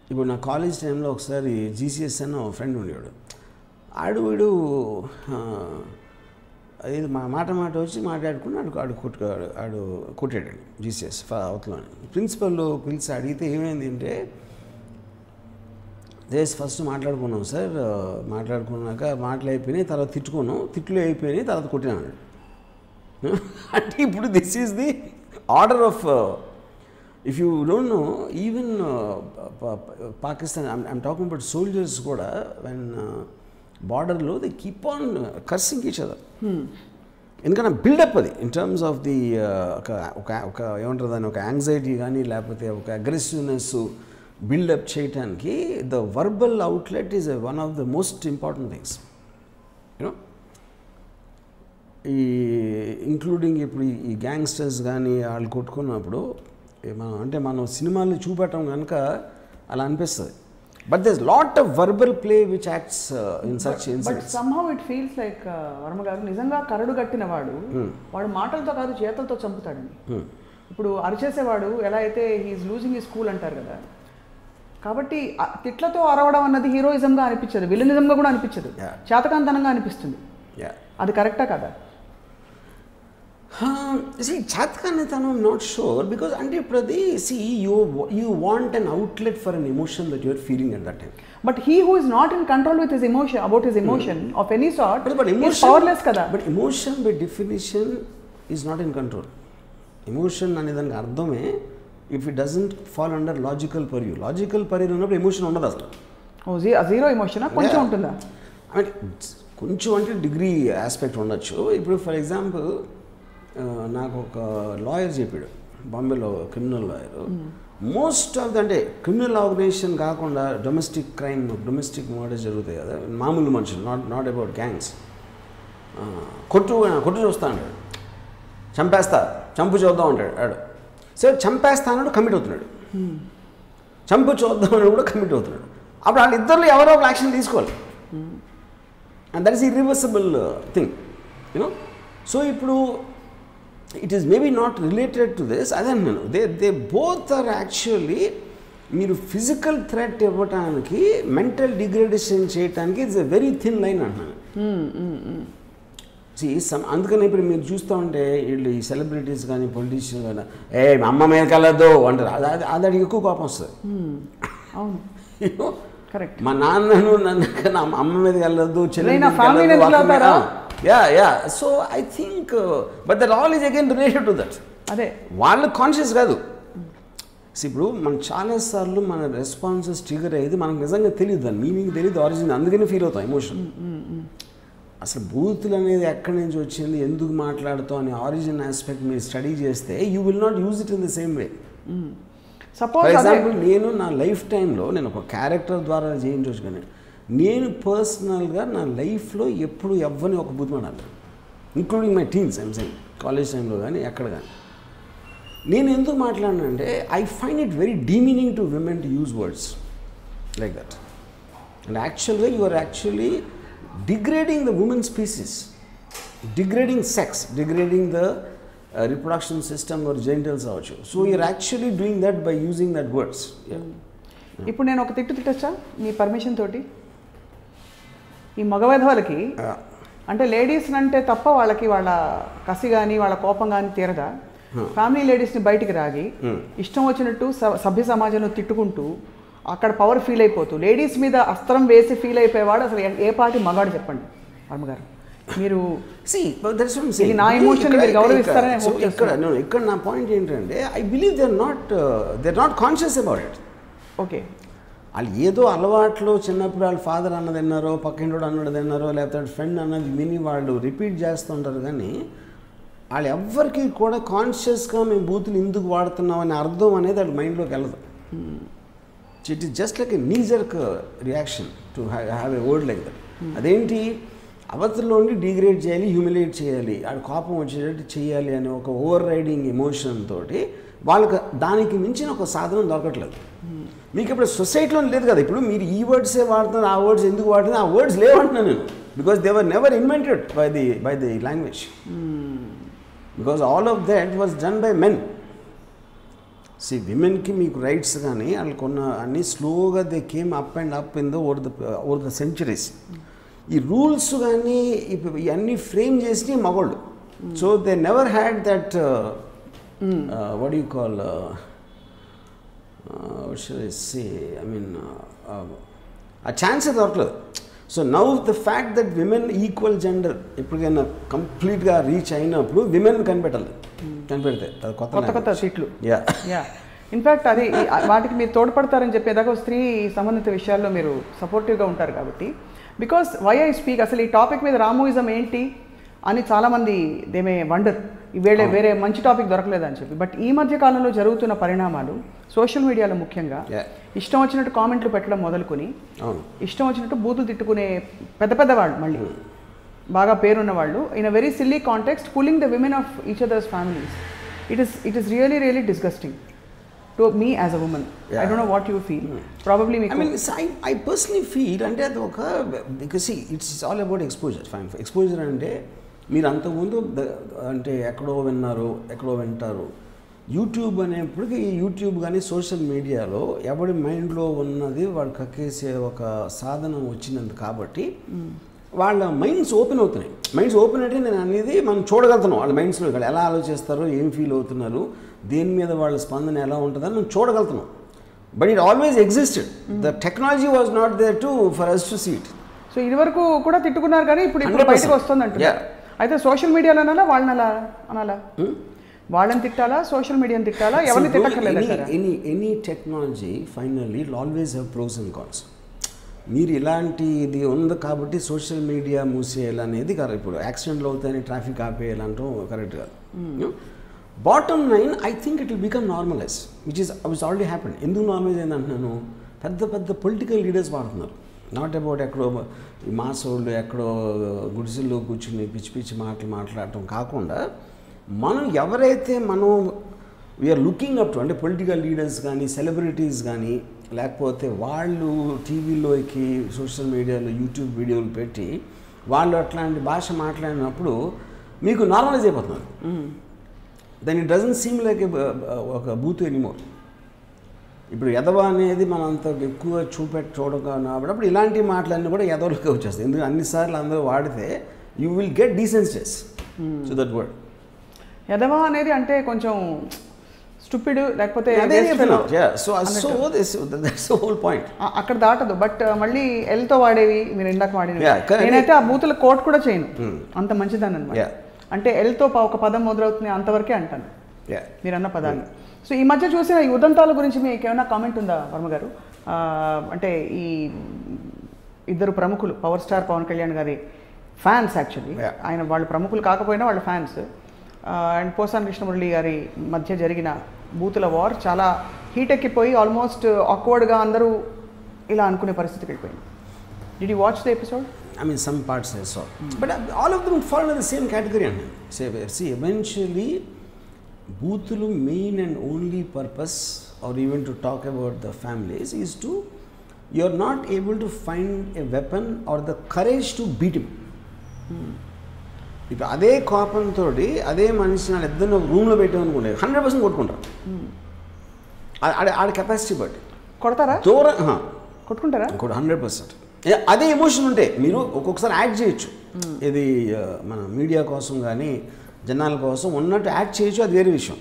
ఇప్పుడు నా కాలేజ్ టైంలో ఒకసారి జీసీఎస్ అన్న ఫ్రెండ్ ఉండేవాడు. వీడు అది మాట వచ్చి మాట్లాడుకుని ఆడు కొట్టాడు జీసీఎస్ అవతల. ప్రిన్సిపల్ పిలిచి అడిగితే ఏమైంది అంటే, ఫస్ట్ మాట్లాడుకున్నాం సార్, మాట్లాడుకున్నాక మాటలు అయిపోయినాయి, తర్వాత తిట్లు అయిపోయినాయి, తర్వాత కొట్టినాడు. అంటే ఇప్పుడు this is the order of, if you don't know, even Pakistan, I'm talking about soldiers కూడా వెన్ బార్డర్లో they keep on cursing each other. ఎందుకంటే బిల్డప్ అది ఇన్ టర్మ్స్ ఆఫ్ ది ఒక ఏమంటారు దాన్ని, ఒక యాంగ్జైటీ కానీ లేకపోతే ఒక అగ్రెసివ్నెస్ బిల్డప్ చేయటానికి the verbal outlet is one of the most important things. You know, including ఇప్పుడు ఈ గ్యాంగ్స్టర్స్ కానీ వాళ్ళు కొట్టుకున్నప్పుడు మనం సినిమాలు చూపెట్టడం కనుక అలా అనిపిస్తుంది. But there is lot of verbal play which acts in such incidents. But somehow it feels like Varma garu నిజంగా కరడు కట్టిన వాడు మాటలతో కాదు చేతులతో చంపుతాడండి. ఇప్పుడు అరిచేసేవాడు ఎలా అయితే హీఈస్ లూజింగ్ హిస్ కూల్ అంటారు కదా, కాబట్టి తిట్లతో అరవడం అన్నది హీరోయిజంగా అనిపించదు, విలనిజంగా కూడా అనిపించదు, చేతకాంతనంగా అనిపిస్తుంది. అది కరెక్టా కదా? చేతకానితనం నాట్ షూర్, బికాస్ అంటే ఇప్పుడు అది you want an outlet for an emotion that you are feeling at that time. But he who is not in control with his emotion about his emotion of any sort is powerless కదా. But emotion by definition is not in control. Emotion అనే దానికి అర్థమే if it doesn't fall under logical purview. Logical purview ఉన్నప్పుడు emotion ఉండదు అసలు. Zero emotion కొంచెం ఉంటుందా? అంటే కొంచెం అంటే డిగ్రీ ఆస్పెక్ట్ ఉండొచ్చు. ఇప్పుడు ఫర్ ఎగ్జాంపుల్ నాకు ఒక లాయర్ చెప్పాడు, బాంబేలో criminal lawyer. Most of the అంటే క్రిమినల్ ఆర్గనైజేషన్ కాకుండా డొమెస్టిక్ క్రైమ్, డొమెస్టిక్ మర్డర్స్ జరుగుతాయి కదా, మామూలు మనుషులు, నాట్ అబౌట్ గ్యాంగ్స్. కొట్టు చూస్తా అంటాడు, చంపు చూద్దాం అంటాడు ఆడు. సరే చంపేస్తానడు కమిట్ అవుతున్నాడు, చంపు చూద్దాం అని కూడా కమిట్ అవుతున్నాడు. అప్పుడు వాళ్ళిద్దరిలో ఎవరో ఒక యాక్షన్ తీసుకోవాలి. And that is irreversible thing, you know. So ఇప్పుడు it is maybe not related to this, అదే నేను దే బోత్ ఆర్ యాక్చువల్లీ మీరు ఫిజికల్ థ్రెట్ ఇవ్వటానికి మెంటల్ డిగ్రేడేషన్ చేయడానికి it's a very thin line అంటున్నాను. అందుకని ఇప్పుడు మీరు చూస్తూ ఉంటే వీళ్ళు ఈ సెలబ్రిటీస్ కానీ పొలిటీషియన్ కానీ అమ్మ మీదకి వెళ్ళొద్దు అంటారు, అది అడిగి ఎక్కువ కోపం వస్తుంది. కరెక్ట్. మా నాన్నను నన్ను అమ్మ మీదకి వెళ్ళొద్దు, so I think but that all is again related to that. అదే వాళ్ళు కాన్షియస్ కాదు. ఇప్పుడు మనం చాలాసార్లు మన రెస్పాన్సెస్ ట్రిగర్ అయ్యేది మనకు నిజంగా తెలియదు, దాన్ని మీనింగ్ తెలియదు, ఆరిజిన్, అందుకని ఫీల్ అవుతాం ఎమోషన్. అసలు బూతులు అనేది ఎక్కడి నుంచి వచ్చింది, ఎందుకు మాట్లాడుతాం అనే ఆరిజిన్ ఆస్పెక్ట్ మీరు స్టడీ చేస్తే you will not use it in the same way. For example నేను నా లైఫ్ టైంలో నేను ఒక క్యారెక్టర్ ద్వారా చేయించవచ్చు, కానీ నేను పర్సనల్గా నా లైఫ్లో ఎప్పుడు ఎవ్వని ఒక బూత్ మాట్లాడను, including my teens. I'm saying college టైంలో కానీ ఎక్కడ కానీ. నేను ఎందుకు మాట్లాడినంటే I find it very demeaning to women to use words like that. And యాక్చువల్గా you are actually degrading the woman species, degrading sex, degrading the reproduction system or genitals also. So you're actually doing that by using that words. ఇప్పుడు నేను ఒక తిట్టొచ్చా మీ permission తోటి? ఈ మగవేధవాళ్ళకి అంటే ladies అంటే తప్ప వాళ్ళకి వాళ్ళ కసి కానీ వాళ్ళ కోపం కానీ తీరదా? ఫ్యామిలీ లేడీస్ని బయటికి రాగి ఇష్టం వచ్చినట్టు సభ్య సమాజంలో తిట్టుకుంటూ అక్కడ పవర్ ఫీల్ అయిపోతూ లేడీస్ మీద అస్త్రం వేసి ఫీల్ అయిపోయేవాడు అసలు ఏ పార్టీ మగాడు చెప్పండి వర్మగారు. మీరు నా ఎమోషన్ మీరు గౌరవిస్తారని ఇక్కడ నా పాయింట్ ఏంటంటే I believe they are not conscious about it. Okay, వాళ్ళు ఏదో అలవాట్లో చిన్నప్పుడు వాళ్ళ ఫాదర్ అన్నది అన్నారో, పక్కింటోడు అన్నది అన్నారో, లేకపోతే ఫ్రెండ్ అన్నది విని వాళ్ళు రిపీట్ చేస్తుంటారు, కానీ వాళ్ళు ఎవ్వరికి కూడా కాన్షియస్గా మేము బూతులు ఎందుకు వాడుతున్నాం అనే అర్థం అనేది వాళ్ళ మైండ్లోకి వెళ్ళదు. It is just like a knee-jerk reaction to have a word like that. అదేంటి అవతలోని డిగ్రేడ్ చేయాలి, హ్యూమిలేట్ చేయాలి, ఆడ కోపం వచ్చేటట్టు చేయాలి అనే ఒక ఓవర్ రైడింగ్ ఎమోషన్ తోటి వాళ్ళకి దానికి మించిన ఒక సాధనం దొరకట్లేదు. మీకు ఇప్పుడు సొసైటీలో లేదు కదా, ఇప్పుడు మీరు ఈ వర్డ్సే వాడుతున్నారు, ఆ వర్డ్స్ ఎందుకు వాడుతున్నారు, ఆ వర్డ్స్ లేవంటున్నాను నేను. Because they were never invented by the language, because all of that was done by men. See విమెన్కి మీకు రైట్స్ కానీ వాళ్ళకు ఉన్న అన్నీ స్లోగా they came up and up in over the centuries. ఈ రూల్స్ కానీ ఇవన్నీ ఫ్రేమ్ చేసి మగోళ్ళు. So they never had that what you call I mean ఆ ఛాన్సే దొరకలేదు. So now the fact that women equal gender ఎప్పటికైనా కంప్లీట్గా రీచ్ అయినప్పుడు విమెన్ కనిపెట్టాలి, కనిపెడితే కొత్త కొత్త సీట్లు. ఇన్ఫ్యాక్ట్ అది వాటికి మీరు తోడ్పడతారని చెప్పేదాకా స్త్రీ సంబంధిత విషయాల్లో మీరు సపోర్టివ్గా ఉంటారు కాబట్టి. బికాస్ వై ఐ స్పీక్, అసలు ఈ టాపిక్ మీద రామోయిజం ఏంటి అని చాలామంది దేమే వండర్, వేరే మంచి టాపిక్ దొరకలేదని చెప్పి. బట్ ఈ మధ్య కాలంలో జరుగుతున్న పరిణామాలు సోషల్ మీడియాలో ముఖ్యంగా ఇష్టం వచ్చినట్టు కామెంట్లు పెట్టడం మొదలుకొని ఇష్టం వచ్చినట్టు బూతులు తిట్టుకునే పెద్ద వాళ్ళు, మళ్ళీ బాగా పేరున్న వాళ్ళు, in a very silly context pulling the women of each others families. It is really disgusting to me as a woman. I don't know what you feel. Probably me. I personally feel అంటే అది ఒక because see it's all about exposure. Fine, exposure అంటే మీరు అంతకుముందు అంటే ఎక్కడో వింటారు. YouTube అనేప్పటికీ యూట్యూబ్ కానీ సోషల్ మీడియాలో ఎవరి మైండ్లో ఉన్నది వాడు కక్కేసే ఒక సాధనం వచ్చినది కాబట్టి వాళ్ళ మైండ్స్ ఓపెన్ అవుతున్నాయి. మైండ్స్ ఓపెన్ అంటే నేను అనేది మనం చూడగలుగుతున్నాం వాళ్ళ మైండ్స్లో ఎలా ఆలోచిస్తారో, ఏం ఫీల్ అవుతున్నారు, దేని మీద వాళ్ళ స్పందన ఎలా ఉంటుందని మనం చూడగలుగుతున్నాం. But it always existed, the technology was not there to for us to see it. So ఇదివరకు కూడా తిట్టుకున్నారు కానీ ఇప్పుడు బయటకు వస్తుంది అంటున్నారు. అయితే సోషల్ మీడియాలో అనాలా, వాళ్ళని అనాలా, వాళ్ళని తిట్టాలా, సోషల్ మీడియాని తిట్టాలా, ఎవరిని తిట్టక్కర్లేదు? Any technology finally it always have pros and cons. మీరు ఇలాంటిది ఉంది కాబట్టి సోషల్ మీడియా మూసేయాలనేది కరెక్ట్. ఇప్పుడు యాక్సిడెంట్లు అవుతాయని ట్రాఫిక్ ఆపేయాలంటూ కరెక్ట్ కాదు. Bottom line I think it will become normalise, which already happened. ఎందుకు నార్మలైజ్ అయింది అంటున్నాను, పెద్ద పొలిటికల్ లీడర్స్ వాడుతున్నారు. నాట్ అబౌట్ ఎక్కడో మాసోళ్ళు ఎక్కడో గుడిసెల్లో కూర్చుని పిచ్చి మాట్లాడటం కాకుండా మనం ఎవరైతే వీఆర్ లుకింగ్ అప్ టు, అంటే పొలిటికల్ లీడర్స్ కానీ సెలబ్రిటీస్ కానీ, లేకపోతే వాళ్ళు టీవీలోకి సోషల్ మీడియాలో యూట్యూబ్ వీడియోలు పెట్టి వాళ్ళు అట్లాంటి భాష మాట్లాడినప్పుడు మీకు నార్మలైజ్ అయిపోతున్నారు. Then it doesn't seem like ఒక బూత్ ఎనీమోర్. ఇప్పుడు ఎదవ అనేది మనం అంత ఎక్కువ చూడకపోయినప్పుడు ఇలాంటి మాటలన్నీ కూడా ఎదవలకే వచ్చేస్తాయి. ఎందుకంటే అన్నిసార్లు అందరూ వాడితే you will get desensitized to that word. ఎదవ అనేది అంటే కొంచెం స్టూపిడ్ లేకపోతే అక్కడ దాటదు. బట్ మళ్ళీ ఎల్తో వాడేవి మీరు ఇందాక వాడేవి, నేనైతే ఆ బూతుల కోట్ కూడా చేయను, అంత మంచిదాన్ని అనమాట. అంటే ఎల్తో ఒక పదం మొదలవుతుంది అంతవరకే అంటాను మీరు అన్న పదాన్ని. సో ఈ మధ్య చూసిన ఈ ఉదంతాల గురించి మీకు ఏమైనా కామెంట్ ఉందా వర్మ గారు? అంటే ఈ ఇద్దరు ప్రముఖులు, పవర్ స్టార్ పవన్ కళ్యాణ్ గారి ఫ్యాన్స్, యాక్చువల్లీ ఆయన వాళ్ళు ప్రముఖులు కాకపోయినా వాళ్ళ ఫ్యాన్స్, అండ్ పోసాని కృష్ణమురళి గారి మధ్య జరిగిన బూతుల వార్ చాలా హీట్ ఎక్కిపోయి ఆల్మోస్ట్ ఆక్వర్డ్గా అందరూ ఇలా అనుకునే పరిస్థితికి వెళ్ళిపోయింది. Did you watch the episode? I mean, some parts I saw, but all of them fall in the same category. See, eventually, boothulu main and only purpose, or even to talk about the families, is to you're not able to find a weapon or the courage to beat him. ఇప్పుడు అదే కోపంతో అదే మనిషిని ఇద్దరు రూమ్లో పెట్టామనుకోండి 100% కొట్టుకుంటారు. ఆడ కెపాసిటీ బట్టి కొడతారా, దూరం కొట్టుకుంటారా, 100%. అదే ఎమోషన్ ఉంటే మీరు ఒక్కొక్కసారి యాక్ట్ చేయొచ్చు. ఇది మన మీడియా కోసం కానీ జనాల కోసం ఉన్నట్టు యాక్ట్ చేయొచ్చు, అది వేరే విషయం.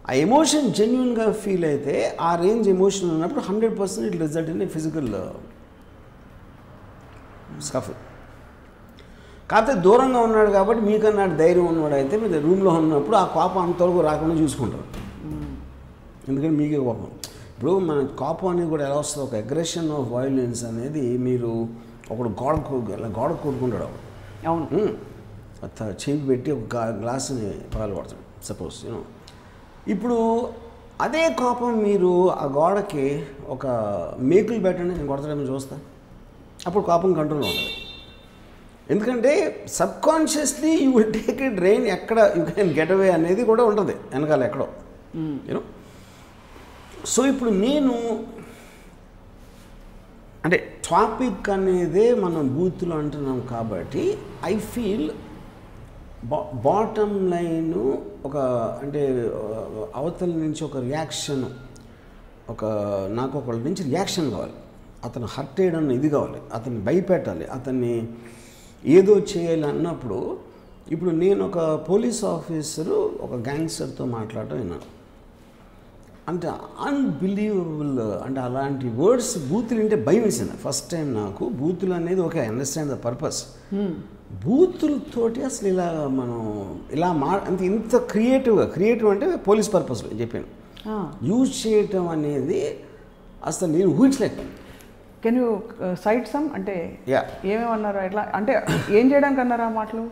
ఆ ఎమోషన్ జెన్యున్గా ఫీల్ అయితే ఆ రేంజ్ ఎమోషన్ ఉన్నప్పుడు 100% it result in a physical scuff. కాకపోతే దూరంగా ఉన్నాడు కాబట్టి మీకన్నా ధైర్యం ఉన్నవాడు అయితే మీరు రూమ్లో ఉన్నప్పుడు ఆ కోపం అంతవరకు రాకుండా చూసుకుంటారు. ఎందుకంటే మీకే కోపం. ఇప్పుడు మన కోపం అనేది కూడా ఎలా వస్తుంది, ఒక అగ్రెషన్ ఆఫ్ వైలెన్స్ అనేది మీరు ఒకడు గోడ కొట్టుకుంటాడు, అవును, చేయి పెట్టి ఒక గ్లాసుని పగలు పడతాడు సపోజ్ యూనో. ఇప్పుడు అదే కోపం మీరు ఆ గోడకి ఒక మేకులు పెట్టండి, నేను కొడతాడేమో చూస్తా, అప్పుడు కోపం కంట్రోల్లో ఉంటుంది. ఎందుకంటే subconsciously you will take it drain, ఎక్కడ యూ కెన్ గెట్ అవే అనేది కూడా ఉంటుంది వెనకాల ఎక్కడో యూనో. సో ఇప్పుడు నేను అంటే టాపిక్ అనేదే మనం బూత్లో అంటున్నాం కాబట్టి ఐ ఫీల్ బాటమ్ లైన్ ఒక అంటే అవతల నుంచి ఒక రియాక్షన్, నాకు ఒకళ్ళ నుంచి రియాక్షన్ కావాలి, అతను హర్ట్ చేయడం ఇది కావాలి, అతన్ని భయపెట్టాలి, అతన్ని ఏదో చేయాలి అన్నప్పుడు. ఇప్పుడు నేను ఒక పోలీస్ ఆఫీసరు ఒక గ్యాంగ్స్టర్తో మాట్లాడటం విన్నాను, అంటే అన్బిలీవబుల్. అంటే అలాంటి వర్డ్స్ బూతులు అంటే భయం వేసింది ఫస్ట్ టైం నాకు. బూతులు అనేది okay, I understand the purpose. బూతులతోటి అసలు ఇలా మనం ఇలా అంటే ఇంత క్రియేటివ్ అంటే పోలీస్ పర్పస్లో చెప్పాను యూజ్ చేయటం అనేది అసలు నేను ఊహించలేకపోయాను. కెన్ యూ సైట్ సమ్, అంటే ఏమేమన్నారు, ఎట్లా అంటే ఏం చేయడానికి అన్నారా మాటలు?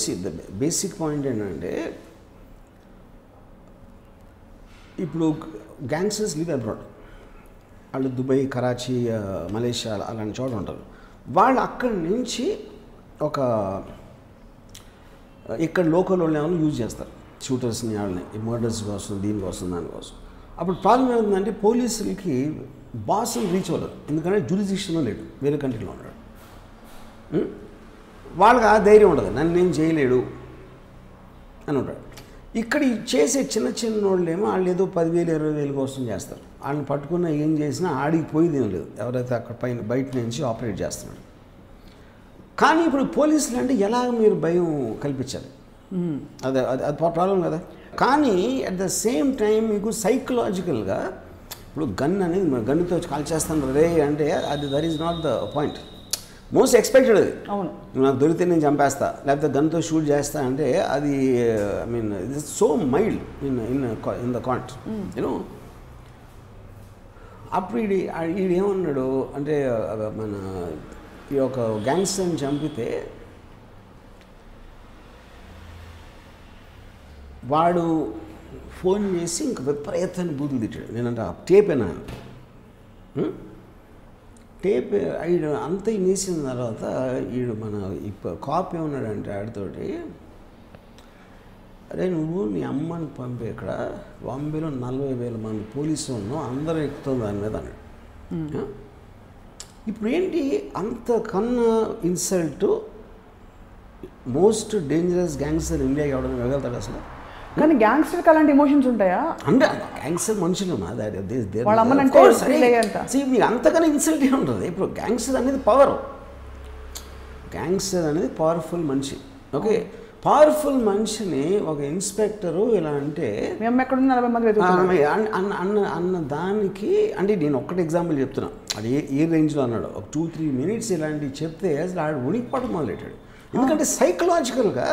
సి ద బేసిక్ పాయింట్ ఏంటంటే ఇప్పుడు గ్యాంగ్స్టర్స్ లివ్ అబ్రాడ్, వాళ్ళు దుబాయ్, కరాచీ, మలేషియా అలాంటి చోట ఉంటారు. వాళ్ళు అక్కడి నుంచి ఒక ఇక్కడ లోకల్ వాళ్ళు ఏమైనా యూజ్ చేస్తారు షూటర్స్ని, వాళ్ళని ఈ మర్డర్స్ కోసం, దీనికోసం, దానికోసం. అప్పుడు ప్రాబ్లం ఏముందంటే పోలీసులకి బాస్ని రీచ్ అవ్వలేదు, ఎందుకంటే జ్యూరిడిక్షన్లో లేడు, వేరే కంట్రీలో ఉన్నాడు. వాళ్ళకి ఆ ధైర్యం ఉండదు, నన్ను నేను చేయలేడు అని ఉంటాడు. ఇక్కడ చేసే చిన్న వాళ్ళేమో వాళ్ళు ఏదో 10,000 20,000 కోసం చేస్తారు. వాళ్ళని పట్టుకున్న ఏం చేసినా ఆడికి పోయి లేదు, ఎవరైతే అక్కడ పైన బయట నుంచి ఆపరేట్ చేస్తున్నాడు. కానీ ఇప్పుడు పోలీసులు అంటే ఎలాగ మీరు భయం కల్పించాలి, అదే అది ప్రాబ్లం కదా. కానీ అట్ ద సేమ్ టైం మీకు సైకలాజికల్గా ఇప్పుడు గన్ అనేది గన్నుతో కాల్ చేస్తాను రే అంటే అది that is not the point, most expected. అది అవును, నాకు దొరికితే నేను చంపేస్తా, లేకపోతే గన్తో షూట్ చేస్తా అంటే అది I mean it is so mild in the can't you know. అప్పుడు ఈడేమన్నాడు అంటే మన ఈ ఒక గ్యాంగ్స్టర్ని చంపితే వాడు ఫోన్ చేసి ఇంక విపరీతాన్ని బూతులు తిట్టాడు. నేనంటే ఆ టేప్ అయినా టేప్ ఈడు అంత నేసిన తర్వాత ఈడు మన కాప్ ఏమన్నాడంటే ఆడితోటి, అరే నువ్వు నీ అమ్మని పంపి ఇక్కడ బాంబేలో 40,000 మంది పోలీసులు ఉన్నావు, అందరూ ఎక్కుతుంది దాని మీద అన్నాడు. ఇప్పుడు ఏంటి అంతకన్నా ఇన్సల్ట్ మోస్ట్ డేంజరస్ గ్యాంగ్స్టర్ ఇండియాకి ఎవడన్నా వెళ్ళగలుగుతాడు అసలు? కానీ గ్యాంగ్స్టర్కి అలాంటి ఎమోషన్స్ ఉంటాయా? అంటే గ్యాంగ్స్టర్ మనుషులు వాళ్ళ అమ్మనంటే మీకు అంతకన్నా ఇన్సల్ట్ ఉంటుంది. ఇప్పుడు గ్యాంగ్స్టర్ అనేది పవర్, గ్యాంగ్స్టర్ అనేది పవర్ఫుల్ మనిషి. ఓకే, పవర్ఫుల్ మనిషిని ఒక ఇన్స్పెక్టరు ఇలా అంటే మేము ఎక్కడ 40 మంది అన్న దానికి అంటే నేను ఒక్కటి ఎగ్జాంపుల్ చెప్తున్నా. అది ఏ రేంజ్లో అన్నాడు, ఒక 2-3 మినిట్స్ ఇలాంటివి చెప్తే అసలు ఆడు ఉనికిపడటం మొదలెట్టాడు. ఎందుకంటే సైకలాజికల్గా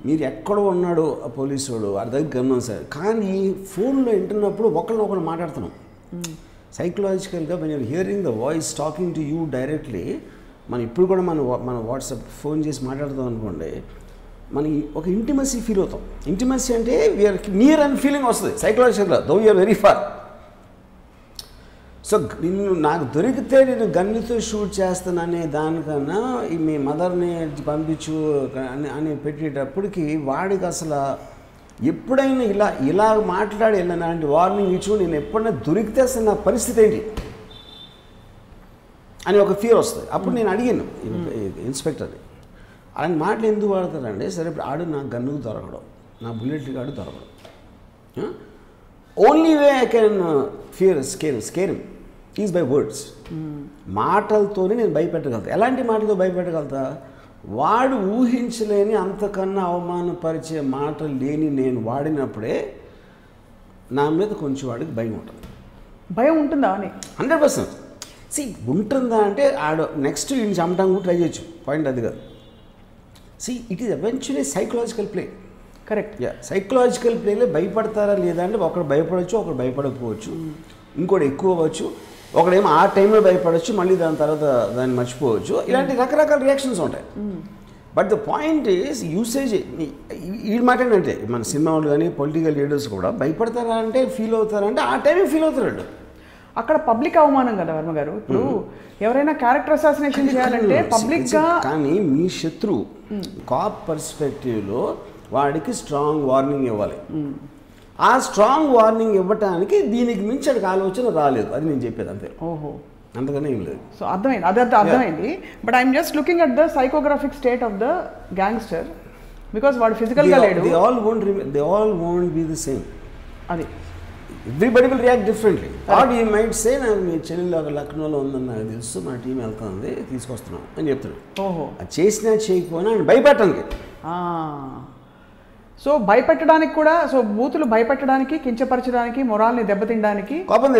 మీరు ఎక్కడో ఉన్నాడు ఆ పోలీసుడు వాడి దగ్గర గమనం సార్, కానీ ఫోన్లో వింటున్నప్పుడు ఒకళ్ళు మాట్లాడుతున్నాం. సైకలాజికల్గా when you're hearing the voice talking to you directly, మనం ఇప్పుడు కూడా మన వాట్సాప్ ఫోన్ చేసి మాట్లాడుతాం అనుకోండి, మనకి ఒక ఇంటిమసీ ఫీల్ అవుతాం. ఇంటిమసీ అంటే వీఆర్ నియర్ అండ్ ఫీలింగ్ వస్తుంది సైకలాజికల్గా, though you're very far. So నాకు దొరికితే నేను గన్నుతో షూట్ చేస్తాననే దానికన్నా మీ మదర్ని పంపించు అని పెట్టేటప్పటికి వాడికి అసలు ఎప్పుడైనా ఇలా మాట్లాడి ఇలాంటి వార్నింగ్ ఇచ్చు నేను ఎప్పుడైనా దొరికితే అసలు నా పరిస్థితి ఏంటి అని ఒక ఫియర్ వస్తుంది. అప్పుడు నేను అడిగాను ఇన్స్పెక్టర్ని, ఆయన మాటలు ఎందుకు వాడతారంటే, సరే ఇప్పుడు ఆడు నా గన్నుకు దొరకడం, నా బుల్లెట్ ఆడు దొరకడం, only way I can scare is by words. మాటలతోనే నేను భయపెట్టగలుగుతా. ఎలాంటి మాటలతో భయపెట్టగలుగుతా? వాడు ఊహించలేని అంతకన్నా అవమానపరిచే మాటలు లేని నేను వాడినప్పుడే నా మీద కొంచెం వాడికి భయం ఉంటుంది. భయం ఉంటుందా అని 100%. ఉంటుందా అంటే ఆడు నెక్స్ట్ ఈయన చంపడానికి కూడా ట్రై చేయొచ్చు, పాయింట్ అది కాదు. It is eventually psychological play. Correct. Psychological ప్లేలో భయపడతారా లేదా అంటే ఒకడు భయపడవచ్చు, ఒకడు భయపడకపోవచ్చు, ఇంకోటి ఎక్కువ అవ్వచ్చు, ఒకడేమో ఆ టైంలో భయపడవచ్చు, మళ్ళీ దాని తర్వాత దాన్ని మర్చిపోవచ్చు. ఇలాంటి రకరకాల రియాక్షన్స్ ఉంటాయి. But the point is usage. ఈ మాట ఏంటంటే మన సినిమా వాళ్ళు కానీ పొలిటికల్ లీడర్స్ కూడా భయపడతారా అంటే ఫీల్ అవుతారంటే ఆ టైమే ఫీల్ అవుతారు. అక్కడ పబ్లిక్ అవమానం కదా వర్మ గారు. ఇప్పుడు ఎవరైనా క్యారెక్టర్ అసాసినేషన్ చేయాలంటే పబ్లిక్గా. కానీ మీ శత్రువు కాప్ పర్స్పెక్టివ్లో వాడికి స్ట్రాంగ్ వార్నింగ్ ఇవ్వాలి. ఆ స్ట్రాంగ్ వార్నింగ్ ఇవ్వటానికి దీనికి మించి అడికి ఆలోచన రాలేదు. అది నేను చెప్పేది అంతే. ఓహో, అంతకనే ఏం లేదు. సో అర్థమైంది, అర్థమైంది. But I'm just looking at the psychographic state of the gangster, because వాడు ఫిజికల్గా లేడు. They all won't be the same. అది everybody will react differently. Or you might say నాకు మీ చెల్లెలు ఒక లక్నోలో ఉందని నాకు తెలుసు, మా టీం వెళ్తుంది తీసుకొస్తున్నాం అని చెప్తాడు. ఓహో, అది చేసినా చేయకపోయినా ఆయన భయపెట్టడానికి. సో భయపెట్టడానికి కూడా, సో బూతులు భయపెట్టడానికి, కించపరచడానికి, మొరాల్ని దెబ్బతినడానికి, కోపం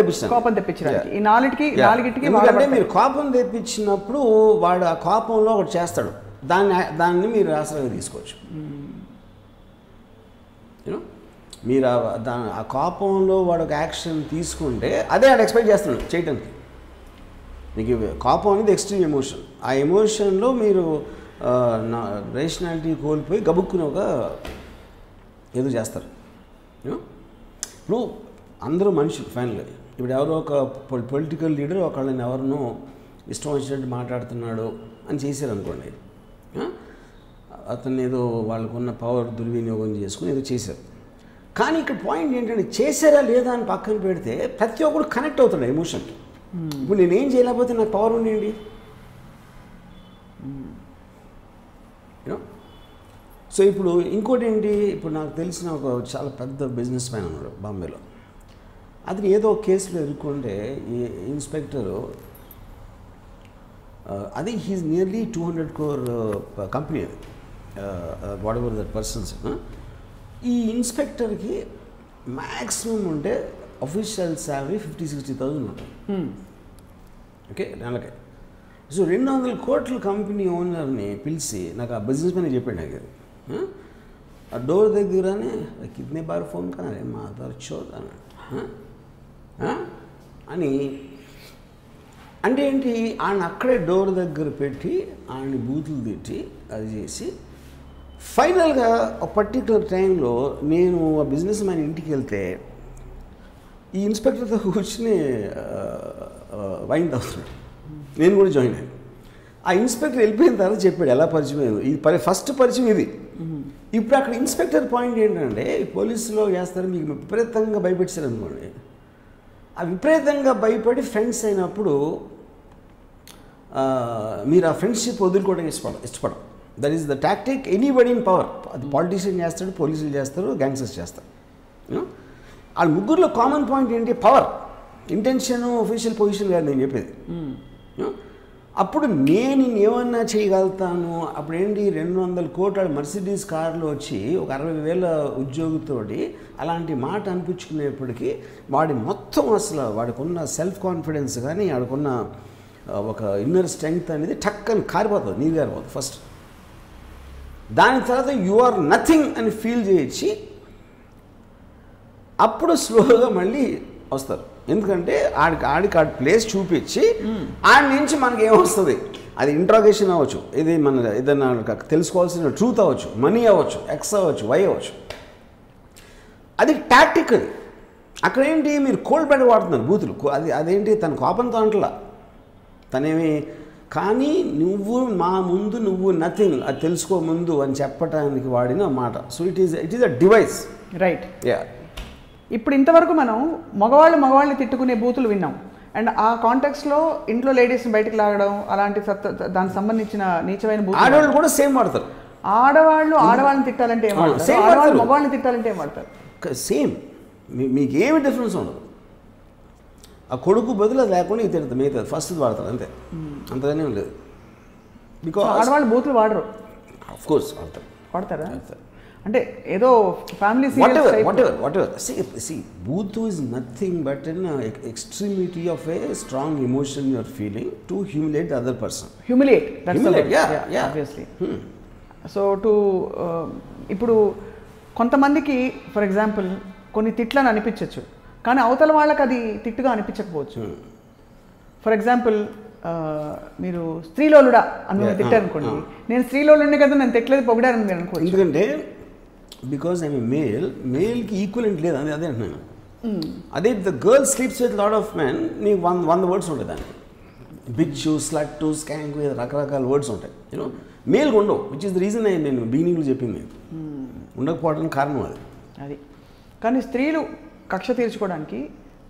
తెప్పించడానికి, ఈ నాలుగిటికి. ఎందుకంటే మీరు కోపం తెప్పించినప్పుడు వాడు ఆ కోపంలో ఒకటి చేస్తాడు, దాన్ని మీరు ఆసరాగా తీసుకోవచ్చు. యూనో, మీరు ఆ కోపంలో వాడు ఒక యాక్షన్ తీసుకుంటే అదే వాడు ఎక్స్పెక్ట్ చేస్తున్నాడు చేయటానికి. మీకు కోపం అనేది ఎక్స్ట్రీమ్ ఎమోషన్. ఆ ఎమోషన్లో మీరు రేషనాలిటీ కోల్పోయి గబుక్కుని ఒక ఏదో చేస్తారు. ఇప్పుడు అందరూ మనుషులు ఫైనల్గా. ఇప్పుడు ఎవరో ఒక పొలిటికల్ లీడర్ ఒకళ్ళని ఎవరినో ఇష్టం వచ్చినట్టు మాట్లాడుతున్నాడు అని చేశారు అనుకోండి, అతను ఏదో వాళ్ళకున్న పవర్ దుర్వినియోగం చేసుకుని ఏదో చేశారు. కానీ ఇక్కడ పాయింట్ ఏంటంటే చేశారా లేదా అని పక్కన పెడితే ప్రతి ఒక్కరు కనెక్ట్ అవుతాడు ఎమోషన్కి. ఇప్పుడు నేనేం చేయలేకపోతే నాకు పవర్ ఉండేయండి. యూనో, సో ఇప్పుడు ఇంకోటి ఏంటి, ఇప్పుడు నాకు తెలిసిన ఒక చాలా పెద్ద బిజినెస్ మ్యాన్ ఉన్నాడు బాంబేలో. అది ఏదో కేసులో ఎదుర్కొంటే ఈ ఇన్స్పెక్టరు, అది హీజ్ నియర్లీ 200 crore కంపెనీ, అది వాట్ ఎవర్ దట్ పర్సన్స్. ఈ ఇన్స్పెక్టర్కి మ్యాక్సిమం ఉంటే అఫీషియల్ శాలరీ 50,000-60,000 ఉంటుంది. ఓకే, నెలకి. సో 200 crore కంపెనీ ఓనర్ని పిలిచి నాకు ఆ బిజినెస్ మ్యాన్ చెప్పాడు, నాకు ఆ డోర్ దగ్గరనే కితనే బార్ ఫోన్ కన్నా మా అదర్ చోద్ అన్నాడు. అని అంటే ఏంటి, ఆయన అక్కడే డోర్ దగ్గర పెట్టి ఆయన్ని బూతులు తిట్టి అది చేసి ఫైనల్గా ఒక పర్టికులర్ టైంలో నేను ఆ బిజినెస్ మ్యాన్ ఇంటికి వెళ్తే ఈ ఇన్స్పెక్టర్తో కూర్చుని వైన్ తాగుతున్నాడు. నేను కూడా జాయిన్ అయ్యాను. ఆ ఇన్స్పెక్టర్ వెళ్ళిపోయిన తర్వాత చెప్పాడు ఎలా పరిచయం అయింది. ఇది ఫస్ట్ పరిచయం ఇది. ఇప్పుడు అక్కడ ఇన్స్పెక్టర్ పాయింట్ ఏంటంటే, పోలీసులో వేస్తారు మీకు విపరీతంగా భయపెట్టారు అనుకోండి, ఆ విపరీతంగా భయపడి ఫ్రెండ్స్ అయినప్పుడు మీరు ఆ ఫ్రెండ్షిప్ వదులుకోవడానికి ఇష్టపడరు. That is the tactic anybody in power. అది పాలిటీషియన్ చేస్తాడు, పోలీసులు చేస్తారు, గ్యాంగ్స్టర్స్ చేస్తారు. వాళ్ళ ముగ్గురులో కామన్ పాయింట్ ఏంటి? పవర్. ఇంటెన్షన్ ఒఫీషియల్ పొజిషన్ కాదు నేను చెప్పేది. అప్పుడు నేను ఏమన్నా చేయగలుగుతాను. అప్పుడు ఏంటి 200 కోట్ల మర్సిడీస్ కార్లో వచ్చి ఒక 60,000 ఉద్యోగితోటి అలాంటి మాట అనిపించుకునేప్పటికీ వాడి మొత్తం అసలు వాడికున్న సెల్ఫ్ కాన్ఫిడెన్స్ కానీ వాడికున్న ఒక ఇన్నర్ స్ట్రెంగ్త్ అనేది టక్కని కారిపోతుంది, నీరు కారిపోతుంది ఫస్ట్. దాని తర్వాత యు ఆర్ నథింగ్ అని ఫీల్ చేయించి అప్పుడు స్లోగా మళ్ళీ వస్తారు. ఎందుకంటే ఆడికి ప్లేస్ చూపించి ఆడి నుంచి మనకి ఏమొస్తుంది, అది ఇంట్రాగేషన్ అవ్వచ్చు, ఇది మన ఏదైనా తెలుసుకోవాల్సిన ట్రూత్ అవ్వచ్చు, మనీ అవ్వచ్చు, ఎక్స్ అవ్వచ్చు, వై అవ్వచ్చు. అది టాక్టిక్. అది అక్కడేంటి మీరు కోల్డ్ బ్లడ్ వాడుతున్నారు బూతులు. అదేంటి తన కోపంతో అంటలా తనేమి, కానీ నువ్వు మా ముందు నువ్వు నథింగ్ అది తెలుసుకో ముందు అని చెప్పడానికి వాడిన మాట. So it is a device. Right. ఇప్పుడు ఇంతవరకు మనం మగవాళ్ళని తిట్టుకునే బూతులు విన్నాం. అండ్ ఆ కాంటెక్స్లో ఇంట్లో లేడీస్ని బయటకు లాగడం అలాంటి దానికి సంబంధించిన నీచమైన బూతులు. ఆడవాళ్ళు కూడా సేమ్ వాడతారు. ఆడవాళ్ళని తిట్టాలంటే ఏం వాడతారు, మగవాళ్ళని తిట్టాలంటే ఏం వాడతారు? సేమ్. మీకు ఏమి డిఫరెన్స్ ఉండదు. ఆ కొడుకు బదులు అది లేకుండా ఇది తిడతారు, మిగతా ఫస్ట్ వాడతారు అంతే, అంతగానే లేదు. బికాస్ ఆడవాళ్ళు బూతులు వాడరు. ఆఫ్ కోర్స్ వాడతారా? అంటే ఏదో family whatever. See, booth is nothing but an extremity of a strong emotion you are feeling to humiliate the other person. Humiliate. That's humiliate. the word. Yeah. Obviously. So to ఇప్పుడు కొంతమందికి for example కొన్ని తిట్లని అనిపించవచ్చు, కానీ అవతల వాళ్ళకి అది తిట్టుగా అనిపించకపోవచ్చు. For example మీరు స్త్రీలోలుడా అని తిట్టారు అనుకోండి, నేను స్త్రీలోలుండే కదా నన్ను తిట్టలేదు పొగిడారని మీరు అనుకోవచ్చు. ఎందుకంటే బికాజ్ ఐఎమ్ మేల్కి ఈక్వలెంట్ లేదు అదే అంటున్నాను. అదే the girl sleeps with lot of man, నీకు 100 వర్డ్స్ ఉంటాయి దానికి. బిచ్చు, స్లట్, స్కాంక్, రకరకాల వర్డ్స్ ఉంటాయి. యూనో మేల్కి ఉండవు, విచ్ ఇస్ ద రీజన్ నేను బిగినింగ్లో చెప్పింది మీకు ఉండకపోవడానికి కారణం అది. కానీ స్త్రీలు కక్ష తీర్చుకోవడానికి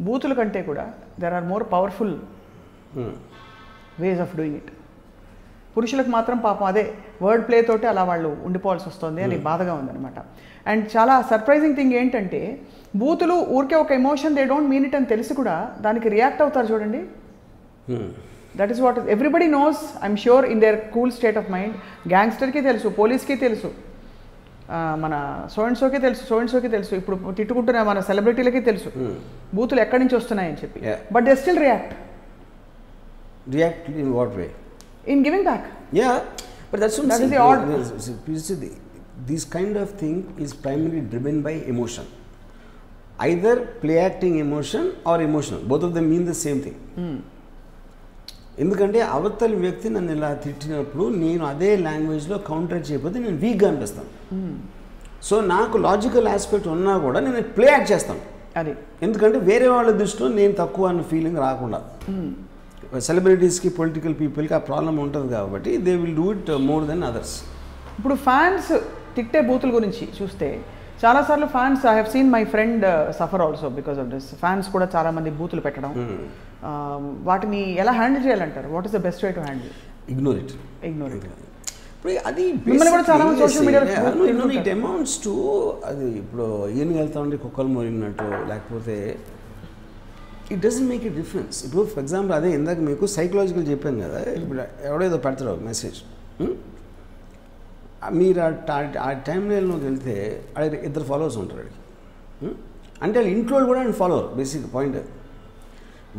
బూతుల కంటే కూడా there are more powerful ways of doing it. పురుషులకు మాత్రం పాపం అదే వర్డ్ ప్లే తోటి అలా వాళ్ళు ఉండిపోవాల్సి వస్తుంది అని బాధగా ఉందన్నమాట. అండ్ చాలా సర్ప్రైజింగ్ థింగ్ ఏంటంటే బూతులు ఊరికే ఒక emotion, they don't mean it అని తెలిసి కూడా దానికి రియాక్ట్ అవుతారు చూడండి. That is what everybody knows, I'm sure in their cool state of mind. గ్యాంగ్స్టర్కి తెలుసు, పోలీస్కి తెలుసు, మన సోయన్సోకి తెలుసు, ఇప్పుడు తిట్టుకుంటున్న మన సెలబ్రిటీలకి తెలుసు బూతులు ఎక్కడి నుంచి వస్తున్నాయని చెప్పి. But they still react in what way? In giving back. Yeah, but that's what that is the odd. This kind of thing is primarily driven by emotion. Either play acting emotion or emotional. Both of them mean the same thing. ఎందుకంటే అవతల వ్యక్తి నన్ను ఇలా తిట్టినప్పుడు నేను అదే లాంగ్వేజ్లో counter చేయకపోతే నేను వీక్గా అనిపిస్తాను. సో నాకు లాజికల్ ఆస్పెక్ట్ ఉన్నా కూడా నేను ప్లే యాక్ట్ చేస్తాను. అది ఎందుకంటే వేరే వాళ్ళ దృష్టిలో నేను తక్కువ అన్న ఫీలింగ్ రాకుండా. సెలబ్రిటీస్కి, పొలిటికల్ పీపుల్కి ఆ ప్రాబ్లం ఉంటుంది కాబట్టి they will do it more than others. ఇప్పుడు ఫ్యాన్స్ తిట్టే బూతుల గురించి చూస్తే చాలాసార్లు fans, I have seen my friend suffer also because of this. Fans కూడా చాలామంది బూతులు పెట్టడం, వాటిని ఎలా హ్యాండిల్ చేయాలంటారు? What is the best way to handle? Ignore it. ఇప్పుడు అది మిమ్మల్ని కూడా చాలా మంది సోషల్ మీడియాలో ఇట్ అమౌంట్స్ టు అది ఇప్పుడు ఈయనకి వెళ్తా ఉంటే కుక్కలు మోరినట్టు, లేకపోతే it doesn't make a difference. ఇప్పుడు ఫర్ ఎగ్జాంపుల్ అదే ఇందాక మీకు సైకలాజికల్ చెప్పాను కదా, ఇప్పుడు ఎవడేదో పెడతాడు మెసేజ్, మీరు ఆ టైం లైన్లోకి వెళ్తే అక్కడ 2 ఫాలోవర్స్ ఉంటారు అడిగి, అంటే వాళ్ళు ఇంట్లో కూడా ఆయన ఫాలోవర్. బేసిక్ పాయింట్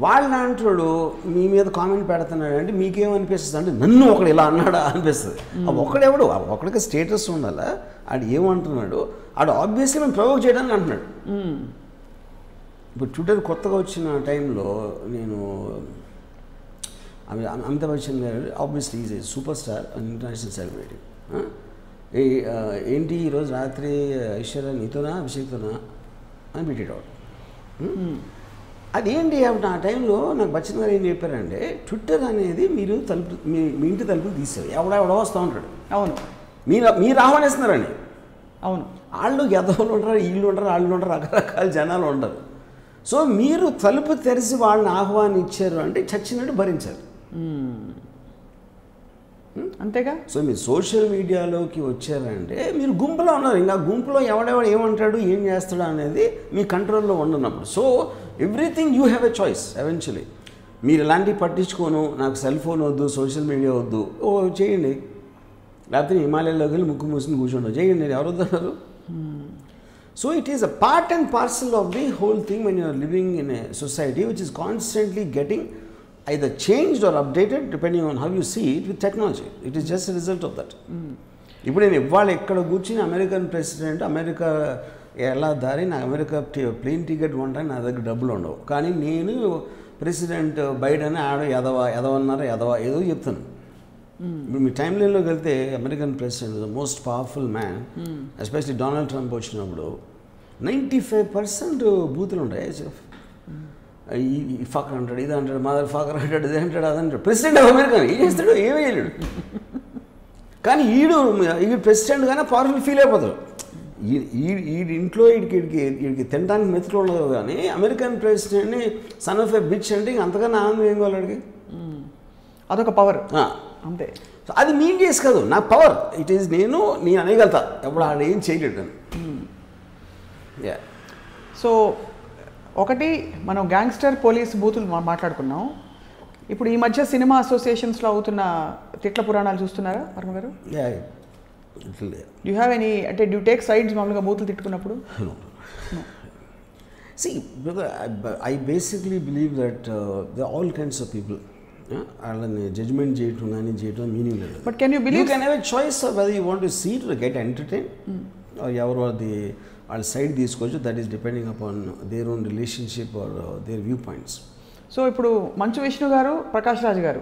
వాళ్ళ అంటాడు మీ మీద కామెంట్ పెడుతున్నాడు అంటే మీకేమనిపిస్తుంది అంటే నన్ను ఒకడు ఇలా అన్నాడా అనిపిస్తుంది. ఒకడెవడు ఒకడికి స్టేటస్ ఉండాలా, ఆడు ఏమంటున్నాడు, ఆడు ఆబ్వియస్లీ మేము ప్రొవోక్ చేయడానికి అంటున్నాడు. ఇప్పుడు ట్విట్టర్ కొత్తగా వచ్చిన టైంలో నేను అమితాబ్ బచ్చన్ గారు obviously is a super star, international celebrity. ఏంటి ఈరోజు రాత్రి ఐశ్వర్య నీతోనా అభిషేక్తోనా అని పెట్టేటవాడు. అదేంటి అప్పుడు ఆ టైంలో నాకు బచ్చన్ గారు ఏం చెప్పారంటే, ట్విట్టర్ అనేది మీరు మీ ఇంటి తలుపులు తీసారు, ఎవడో వస్తూ ఉంటాడు. అవును, మీరు ఆహ్వానిస్తున్నారని. అవును, వాళ్ళు ఎదవలు ఉంటారు, వీళ్ళు ఉంటారు, వాళ్ళు ఉంటారు, రకరకాల జనాలు ఉంటారు. సో మీరు తలుపు తెరిచి వాళ్ళని ఆహ్వానించారు అంటే చచ్చినట్టు భరించారు. అంతేగా. సో మీరు సోషల్ మీడియాలోకి వచ్చారంటే మీరు గుంపులో ఉన్నారు, ఇంకా గుంపులో ఎవడెవడు ఏమంటాడు ఏం చేస్తాడు అనేది మీ కంట్రోల్లో ఉండనప్పుడు. So everything you have a choice eventually. మీరు ఎలాంటివి పట్టించుకోను, నాకు సెల్ ఫోన్ వద్దు, సోషల్ మీడియా వద్దు, ఓ చేయండి. లేకపోతే హిమాలయాల్లోకి వెళ్ళి ముక్కు మూసుకుని కూర్చోండి, చేయండి, ఎవరు వద్దన్నారు. So it is a part and parcel of the whole thing when you're living in a society which is constantly getting either changed or updated depending on how you see it with technology. It is just a result of that. ఇప్పుడు నేను ఇవాళ ఎక్కడ కూర్చుని American president America ఎలా దారి నాకు America plane ticket కొంటాను, నా దగ్గర డబ్బులు ఉండవు. కానీ నేను ప్రెసిడెంట్ బైడెన్ ఆడ ఎదవన్నారు ఏదో చెప్తాను. ఇప్పుడు మీ టైం లైన్లోకి వెళ్తే American president the most powerful man, especially Donald Trump వచ్చినప్పుడు 95% బూతులు ఉంటాయి. ఈ ఫకర్ అంటాడు, ఇది అంటాడు, మదర్ ఫకర్ అంటాడు, ఇది అంటాడు, అది అంటాడు. ప్రెసిడెంట్ ఆఫ్ అమెరికా ఏం చేస్తాడు, ఏమీ చేయలేడు. కానీ ఈడు ప్రెసిడెంట్ కానీ పవర్ఫుల్ ఫీల్ అయిపోతాడు. ఈ ఇంట్లో వీడికి తినడానికి మెతులు ఉండదు. కానీ అమెరికన్ ప్రెసిడెంట్ని సన్ ఆఫ్ ఎ బిచ్ అంటే అంతకన్నా ఆనందం ఏం కావాలి వాడికి? అదొక పవర్ అంతే. అది మీన్ చేసి కాదు, నా పవర్ ఇట్ ఈస్, నేను అనేగలుగుతా, ఎప్పుడు ఆడ ఏం చేయలేడు. సో ఒకటి మనం గ్యాంగ్స్టర్ పోలీస్ బూతులు మాట్లాడుకున్నాం. ఇప్పుడు ఈ మధ్య సినిమా అసోసియేషన్స్లో అవుతున్న తిట్ల పురాణాలు చూస్తున్నారా వర్మ గారు? యూ హ్యావ్ ఎనీ, అంటే డ్యూ టేక్ సైడ్స్ మామూలుగా బూతులు తిట్టుకున్నప్పుడు? See, brother, I basically believe that there are all kinds of people. వాళ్ళని జడ్జ్మెంట్ చేయటం కానీ చేయటం మీనింగ్ లేదు. But can you believe you can have a choice of whether you want to see to get entertain, ఎవరు వాళ్ళ side తీసుకోవచ్చు. That is depending upon their own relationship or their viewpoints. So ఇప్పుడు మంచు విష్ణు గారు, ప్రకాష్ రాజ్ గారు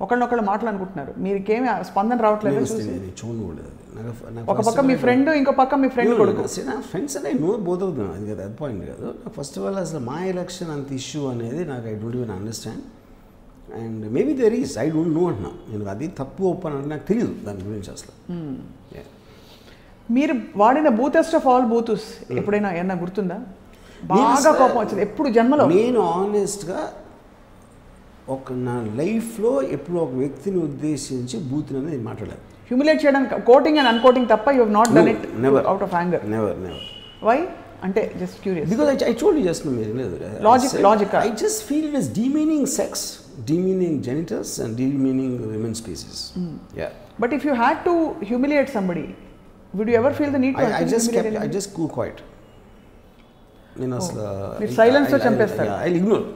ఒకళ్ళనొకళ్ళు మాట్లాడుకుంటున్నారు, మీకేమి స్పందన రావట్లేదు? చూడలేదు. ఒక పక్క మీ ఫ్రెండ్, ఇంకో పక్క మీ ఫ్రెండ్ కొడుకు. నా ఫ్రెండ్స్ అంటే నో బోత్ ఆఫ్ దెమ్, అది కదా అది పాయింట్ కాదు. ఫస్ట్ ఆఫ్ ఆల్ అసలు మా ఎలక్షన్ అంత ఇష్యూ అనేది నాకు I don't even understand. And maybe there is, I don't know అంటున్నా. నేను అది తప్పు ఒప్పని అంటే నాకు తెలియదు దాని గురించి అసలు. మీరు వాడిన బూతెస్ట్ ఆఫ్ ఆల్ బూతుస్ ఎప్పుడైనా ఏమన్నా గుర్తుందా? బాగా కోపం వచ్చింది ఎప్పుడు జన్మలో? నేను ఆనెస్ట్గా నా లైఫ్లో ఎప్పుడు ఒక వ్యక్తిని ఉద్దేశించి బూత్ అనేది మాట్లాడాను. హ్యూమిలేట్ చేయడానికి కోటింగ్ అండ్ అన్కోటింగ్ తప్ప you have not done it out of anger? Never. Why అంటే just curious. Because I told you just మీరు లేదు logic I just feel it is demeaning sex, demeaning genitals and demeaning women's species. Yeah. But if you had to humiliate somebody, would you ever feel the need to I just go quiet. నేను అసలు silence తో చంపేస్తారు. I ignore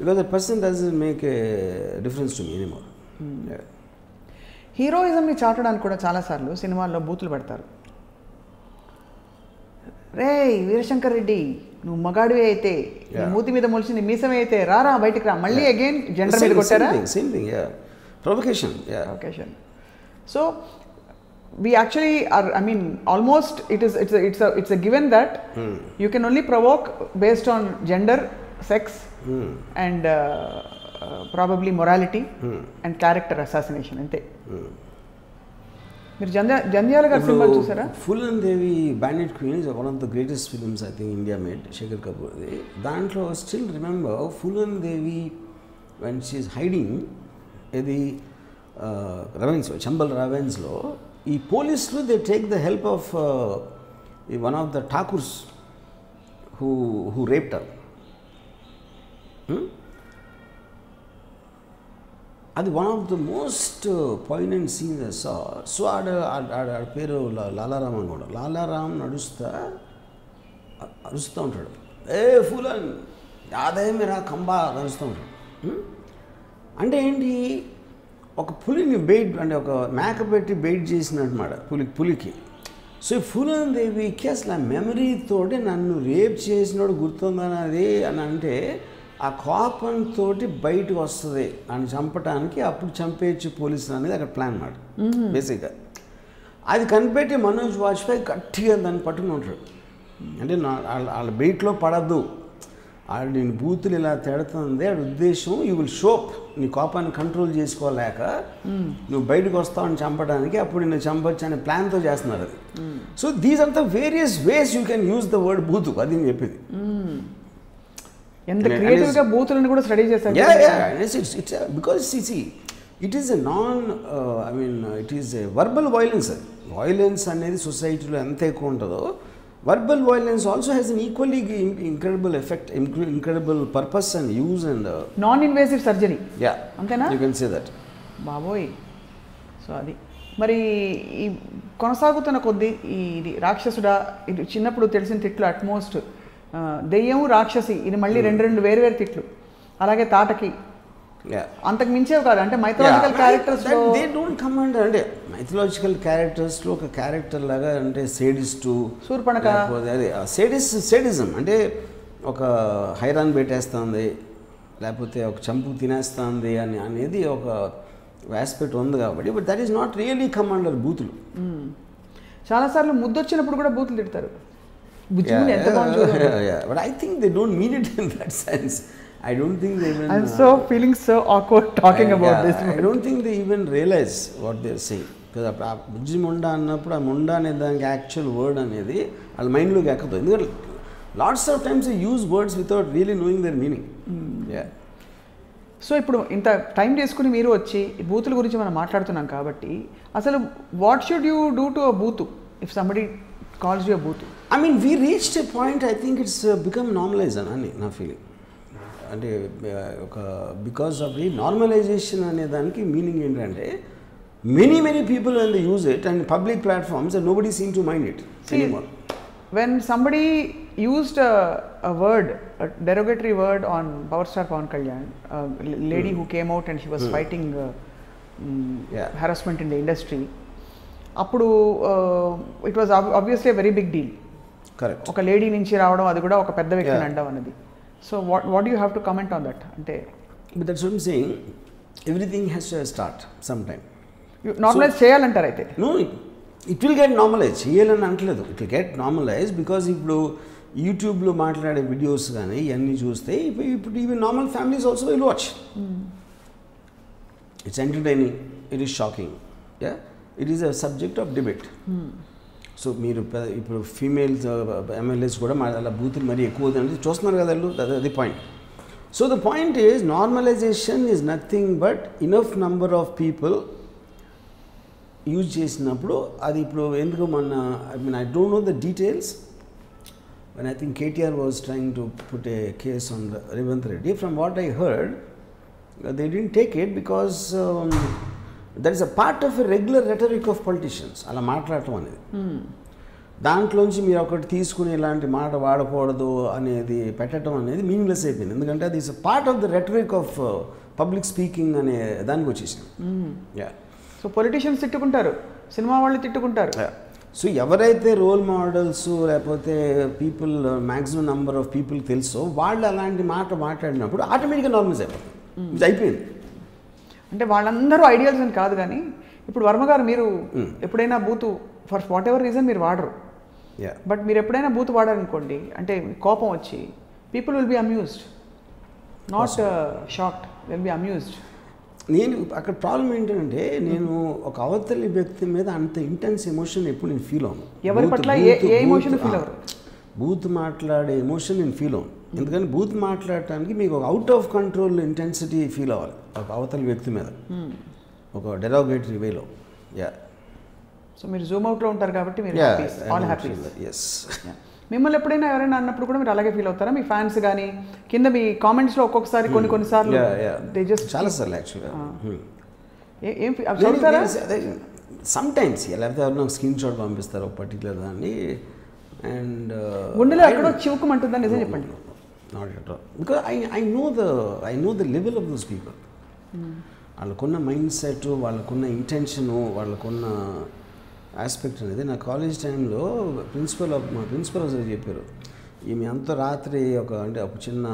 because that person doesn't make a difference to me anymore. హీరోయిజంని చాటడానికి కూడా చాలాసార్లు సినిమాల్లో బూతులు పెడతారు. రే వీరశంకర్ రెడ్డి, నువ్వు మగాడివి అయితే, నీ మూతి మీద మొలిచింది మీసమే అయితే రారా బయటికి రా, మళ్ళీ అగైన్ జెండర్ మీద కొట్టారా? Same thing, provocation. So we actually are, I mean, almost it's a given that you can only provoke based on gender, sex and probably morality and character assassination ante. మీరు జంధ్యాల గారి cinema చూసారా? Phoolan Devi bandit queen is one of the greatest films I think India made, Shekhar కపూర్ది. దాంట్లో still remember Phoolan Devi when she is hiding ఇది ravines, Chambal రవెన్స్లో ఈ పోలీసులు they take the help of one of the Thakurs who raped her. అది one of the most poignant scene saw. So ఆడ పేరు లాలారామ్ అని కూడా. లాలారామ్ అరుస్తూ ఉంటాడు, ఏ ఫులన్ యాదే మీరా కంబా అరుస్తూ ఉంటాడు. అంటే ఏంటి, ఒక పులిని బెయిట్ అంటే ఒక మేక పెట్టి బెయిట్ చేసినట్టుమాట పులికి. సో ఈ ఫులన్ దేవికి అసలు ఆ మెమరీతోటి నన్ను రేప్ చేసినోడు గుర్తుందన్నది అని అంటే ఆ కోపంతో బయటకు వస్తుంది అని చంపడానికి, అప్పుడు చంపేయచ్చు పోలీసులు అనేది అక్కడ ప్లాన్ మాట బేసిక్గా. అది కనిపెట్టి మనోజ్ వాజ్పేయి గట్టిగా దాన్ని పట్టుకుని ఉంటాడు. అంటే వాళ్ళ బెయిట్లో పడద్దు, ఆడు నేను బూతులు ఇలా తిడుతుంది ఆడి ఉద్దేశం, యూ విల్ షోప్ నీ కోపాన్ని కంట్రోల్ చేసుకోలేక నువ్వు బయటకు వస్తావని చంపడానికి, అప్పుడు నిన్ను చంపొచ్చు అనే ప్లాన్తో చేస్తున్నారు అది. So these are the various ways you can use the word bootu, అది నేను చెప్పింది. ఎంత క్రియేటివ్గా బూతులను కూడా స్టడీ చేశాను. Because it is a it is a verbal violence. Violence అనేది సొసైటీలో ఎంత ఎక్కువ ఉంటుందో verbal violence also has an equally incredible effect, incredible purpose and use and non-invasive surgery. Yeah, antena you can say that. బాబోయ్. So అది మరి ఈ కొనసాగుతున్న కొద్దీ ఇది రాక్షసుడా, ఇది చిన్నప్పుడు తెలిసిన తిట్లు అట్మోస్ట్ దెయ్యం రాక్షసి, ఇది మళ్ళీ రెండు వేరు తిట్లు, అలాగే తాటకి అంతకు మించేవి కాదు. అంటే mythological characters they don't come under, అంటే మైథలాజికల్ క్యారెక్టర్స్లో ఒక క్యారెక్టర్ లాగా అంటే సేడిస్టు, శూర్పణఖ, అదే సేడిజం అంటే ఒక హైరాన్ పెట్టేస్తుంది లేకపోతే ఒక చంపు తినేస్తుంది అనేది ఒక ఆస్పెక్ట్ ఉంది కాబట్టి, but that is not really come under బూతులు. చాలాసార్లు ముద్దొచ్చినప్పుడు కూడా బూతులు తిడతారు. But I think they don't mean it in that sense. I don't think they even... I'm feeling so awkward talking about this. I don't think they even realize what they're saying. Because బుజ్జి ముండా అన్నప్పుడు ఆ ముండా అనే దానికి actual word అనేది వాళ్ళ మైండ్లోకి ఎక్కదు. ఎందుకంటే lots of times they use words without really knowing their meaning. So ఇప్పుడు ఇంత టైం తీసుకుని మీరు వచ్చి బూతుల గురించి మనం మాట్లాడుతున్నాం కాబట్టి, అసలు what should you do to a booth if somebody calls you a booth? I mean, we reached a point, I think it's become normalized అని నా ఫీలింగ్. అంటే ఒక బికాస్ ఆఫ్ ది నార్మలైజేషన్ అనే దానికి మీనింగ్ ఏంటంటే many people when they use it and public platforms and nobody seem to mind it anymore. When somebody used a word, a derogatory word on Power Star Pawan Kalyan, a lady who came out and she was fighting harassment in the industry, appudu it was obviously a very big deal. Correct. Oka lady nunchi raavadam, adi kuda oka pedda vyakti andam anadi. So what do you have to comment on that? Ante but that's what I'm saying, everything has to start sometime. You normalize cheyalantaru aithe. No, it will get normalized. Cheyalani antledu, it will get normalized because ఇప్పుడు యూట్యూబ్లో మాట్లాడే videos కానీ ఇవన్నీ చూస్తే ఇప్పుడు even normal families also will watch. It's entertaining, it is shocking, it is a subject of debate. So మీరు ఇప్పుడు females MLAs కూడా అలా బూతులు మరీ ఎక్కువ అంటే చూస్తున్నారు కదా వాళ్ళు, అది point. So the point is normalisation is nothing but enough number of people use చేసినప్పుడు అది ఇప్పుడు ఎందుకు I don't know the details. when I think KTR was trying to put a case on Revanth Reddy, from what I heard, they didn't take it because that is a part of a regular rhetoric of politicians. అలా మాట్లాడటం అనేది దాంట్లోంచి మీరు ఒకటి తీసుకుని ఇలాంటి మాట వాడకూడదు అనేది పెట్టడం అనేది మీనింగ్లెస్ అయిపోయింది. ఎందుకంటే అది is part of the rhetoric of public speaking అనే దానికి వచ్చేసింది. సో పొలిటీషియన్స్ తిట్టుకుంటారు, సినిమా వాళ్ళు తిట్టుకుంటారు. సో ఎవరైతే రోల్ మోడల్స్ లేకపోతే people maximum number of people తెలుసో వాళ్ళు అలాంటి మాట మాట్లాడినప్పుడు ఆటోమేటిక్గా నార్మలైజ్ అయిపోతుంది. ఇది అయిపోయింది. అంటే వాళ్ళందరూ ఐడియల్స్ అని కాదు, కానీ ఇప్పుడు వర్మ గారు మీరు ఎప్పుడైనా బూతు ఫర్ వాట్ ఎవర్ రీజన్ మీరు వాడరు, బట్ మీరు ఎప్పుడైనా బూతు వాడారనుకోండి, అంటే కోపం వచ్చి people will be amused, not shocked, will be amused. నేను అక్కడ ప్రాబ్లం ఏంటంటే నేను ఒక అవతలి వ్యక్తి మీద అంత ఇంటెన్స్ ఎమోషన్ ఎప్పుడు నేను ఫీల్ అవును. ఎవరి పట్ల ఏ ఎమోషన్ ఫీల్ అవ్వరు. బూత్ మాట్లాడే ఎమోషన్ నేను ఫీల్ అవును. ఎందుకంటే బూత్ మాట్లాడటానికి మీకు ఒక out of control intensity feel అవ్వాలి ఒక అవతలి వ్యక్తి మీద, ఒక డెరోగేటరీ వేలో. సో మీరు జూమ్ అవుట్లో ఉంటారు కాబట్టి మీరు ఆల్ హ్యాపీ. ఎస్. మిమ్మల్ని ఎప్పుడైనా ఎవరైనా అన్నప్పుడు కూడా మీరు అలాగే ఫీల్ అవుతారా? మీ ఫ్యాన్స్ కానీ కింద మీ కామెంట్స్లో ఒక్కొక్కసారి కొన్నిసార్లు చాలా సార్లు యాక్చువల్గా ఏం చదువుతారా? సమ్ టైమ్స్ లేకపోతే ఎవరు నాకు స్క్రీన్ షాట్ పంపిస్తారు ఒక పర్టికులర్ దాన్ని, అండ్ గుండెలో ఎక్కడో చివుకుమంటుందా? నిజం చెప్పండి. Not at all, because I know the level of those people. వాళ్ళకున్న మైండ్ సెట్, వాళ్ళకున్న ఇంటెన్షను, వాళ్ళకున్న ఆస్పెక్ట్ అనేది. నా కాలేజ్ టైంలో మా ప్రిన్సిపల్ చెప్పారు, ఈమె అంత రాత్రి ఒక చిన్న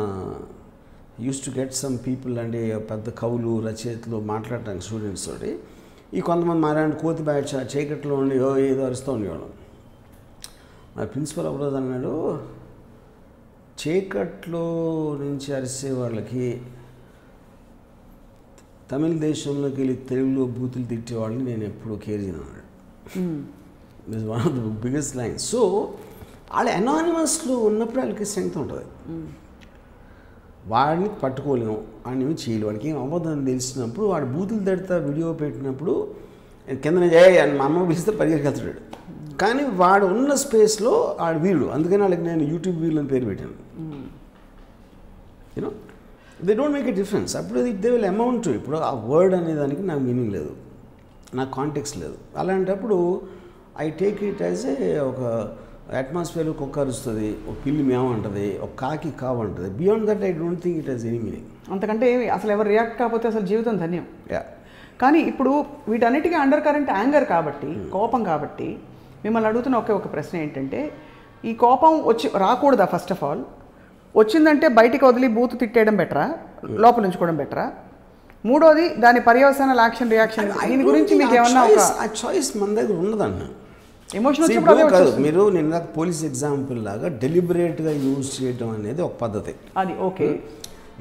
use to get some people అండి, పెద్ద కవులు రచయితలు మాట్లాడటానికి స్టూడెంట్స్ తోటి. ఈ కొంతమంది మారాడు కోతి బ్యాచ్ చీకట్లో ఉండి ఏదో అరుస్తూ ఉండేవాడు. మా ప్రిన్సిపల్ ఒకరోజు అన్నాడు, చీకట్లో నుంచి అరిసే వాళ్ళకి తమిళ దేశంలోకి వెళ్ళి తెలుగులో బూతులు తిట్టే వాళ్ళని నేను ఎప్పుడూ కేర్ చేయను అన్నాడు. This one of the biggest lines. So వాళ్ళ అనానిమస్లో ఉన్నప్పుడు వాళ్ళకి స్ట్రెంగ్త్ ఉంటుంది. వాడిని పట్టుకోలేము, వాడిని చేయలేము, వాడికి ఏం అవ్వదని తెలిసినప్పుడు వాడు బూతులు తడితే వీడియో పెట్టినప్పుడు కింద అని మా అమ్మ పిలిస్తే పరిగెత్తుతాడు. కానీ వాడు ఉన్న స్పేస్లో వాడు వీరుడు. అందుకని వాళ్ళకి నేను యూట్యూబ్ వీరుడు అని పేరు పెట్టాను. You know they don't make a difference. అప్పుడు దే విల్ అమౌంట్. ఇప్పుడు ఆ వర్డ్ అనే దానికి నాకు మీనింగ్ లేదు, నాకు కాంటెక్స్ట్ లేదు. అలాంటప్పుడు I take it as a ఒక అట్మాస్ఫియర్లో కుక్క అరుస్తుంది, ఒక పిల్లి మేమంటుంది, ఒక కాకి కావంటుంది. Beyond that I don't think it has any meaning. అంతకంటే అసలు ఎవరు రియాక్ట్ కాకపోతే అసలు జీవితం ధన్యం. యా. కానీ ఇప్పుడు వీటన్నిటికీ అండర్ కరెంట్ యాంగర్ కాబట్టి, కోపం కాబట్టి మిమ్మల్ని అడుగుతున్న ఒక ప్రశ్న ఏంటంటే, ఈ కోపం రాకూడదా? ఫస్ట్ ఆఫ్ ఆల్ వచ్చిందంటే బయటికి వదిలి బూతు తిట్టేయడం బెటరా, లోపల ఉంచుకోవడం బెటరా? మూడోది దాని పర్యవసానాల యాక్షన్ రియాక్షన్ దీని గురించి మీకు ఏమన్నా ఆ చాయిస్ మన దగ్గర ఉన్నదన్న. ఎమోషన్ వచ్చినప్పుడు కాదు, మీరు నిన్న పోలీస్ ఎగ్జాంపుల్ లాగా డెలిబరేట్గా యూజ్ చేయడం అనేది ఒక పద్ధతి. అది ఓకే.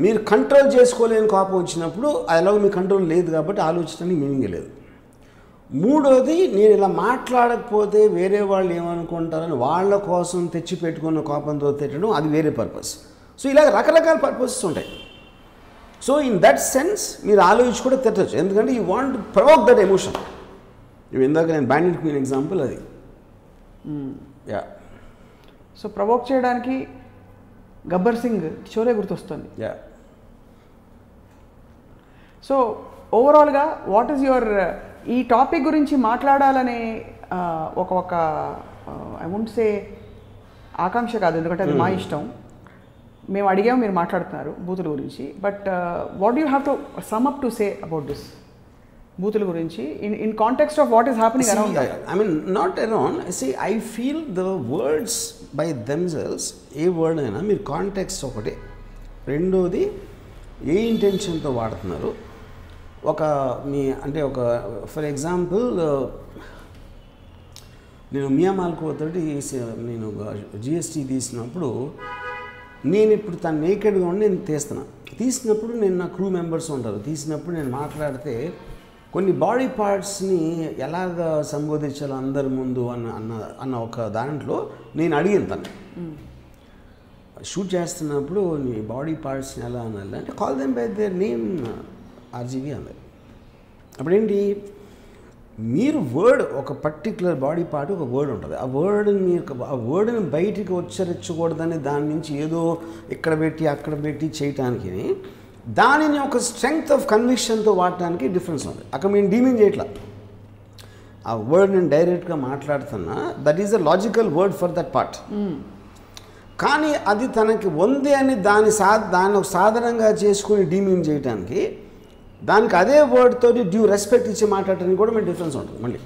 మీరు కంట్రోల్ చేసుకోలేని కోపం వచ్చినప్పుడు అలాగే మీ కంట్రోల్ లేదు కాబట్టి ఆలోచించడానికి మీనింగ్ లేదు. మూడోది, నేను ఇలా మాట్లాడకపోతే వేరే వాళ్ళు ఏమనుకుంటారని వాళ్ళ కోసం తెచ్చి పెట్టుకున్న కోపంతో తిట్టడం, అది వేరే పర్పస్. సో ఇలా రకరకాల పర్పసెస్ ఉంటాయి. సో ఇన్ దట్ సెన్స్ మీరు ఆలోచించి కూడా తిట్టచ్చు, ఎందుకంటే you want to provoke that emotion. ఇవి ఇందాక నేను బ్యాండిట్ క్వీన్ ఎగ్జాంపుల్ అది. యా. సో ప్రొవోక్ చేయడానికి గబ్బర్ సింగ్ షోరే గుర్తొస్తుంది. యా. సో ఓవరాల్గా వాట్ ఈస్ యువర్ ఈ టాపిక్ గురించి మాట్లాడాలనే ఒక ఐ వోంట్ సే ఆకాంక్ష కాదు, ఎందుకంటే అది మా ఇష్టం. మేము అడిగాము, మీరు మాట్లాడుతున్నారు బూతుల గురించి. But what you have to sum up to say about this బూతుల గురించి in context of what is happening around? I mean not around. See I feel the words by themselves, a word అయినా మీరు context ఒకటి, రెండోది ఏ ఇంటెన్షన్తో వాడుతున్నారు. ఒక for example నేను మియా మాల్కోతోటి నేను జిఎస్టీ తీసినప్పుడు, నేను ఇప్పుడు తను నేకెడ్గా ఉండి నేను తీసినప్పుడు నేను నా క్రూ మెంబర్స్ ఉంటారు. తీసినప్పుడు నేను మాట్లాడితే కొన్ని బాడీ పార్ట్స్ని ఎలాగ సంబోధించాలో అందరి ముందు అన్న ఒక దాంట్లో నేను అడిగాను తను. షూట్ చేస్తున్నప్పుడు నీ బాడీ పార్ట్స్ని ఎలా అనాలి అంటే, call them by their name RGV అన్నారు. అప్పుడేంటి, మీరు వర్డ్ ఒక పర్టిక్యులర్ బాడీ పార్ట్ ఒక వర్డ్ ఉంటుంది, ఆ వర్డ్ని బయటికి ఉచ్చరించకూడదని దాని నుంచి ఏదో ఇక్కడ పెట్టి అక్కడ పెట్టి చేయటానికి, దానిని ఒక స్ట్రెంగ్త్ ఆఫ్ కన్విక్షన్తో వాడటానికి డిఫరెన్స్ ఉంది. అక్కడ మేము డీమింగ్ చేయట్లా, ఆ వర్డ్ నేను డైరెక్ట్గా మాట్లాడుతున్నా, that is a logical word for that part. కానీ అది తనకి ఉంది అని దాన్ని ఒక సాధారణంగా చేసుకుని డీమింగ్ చేయడానికి, దానికి అదే వర్డ్ తోటి డ్యూ రెస్పెక్ట్ ఇచ్చి మాట్లాడటానికి కూడా మీకు డిఫరెన్స్ ఉంటుంది. మళ్ళీ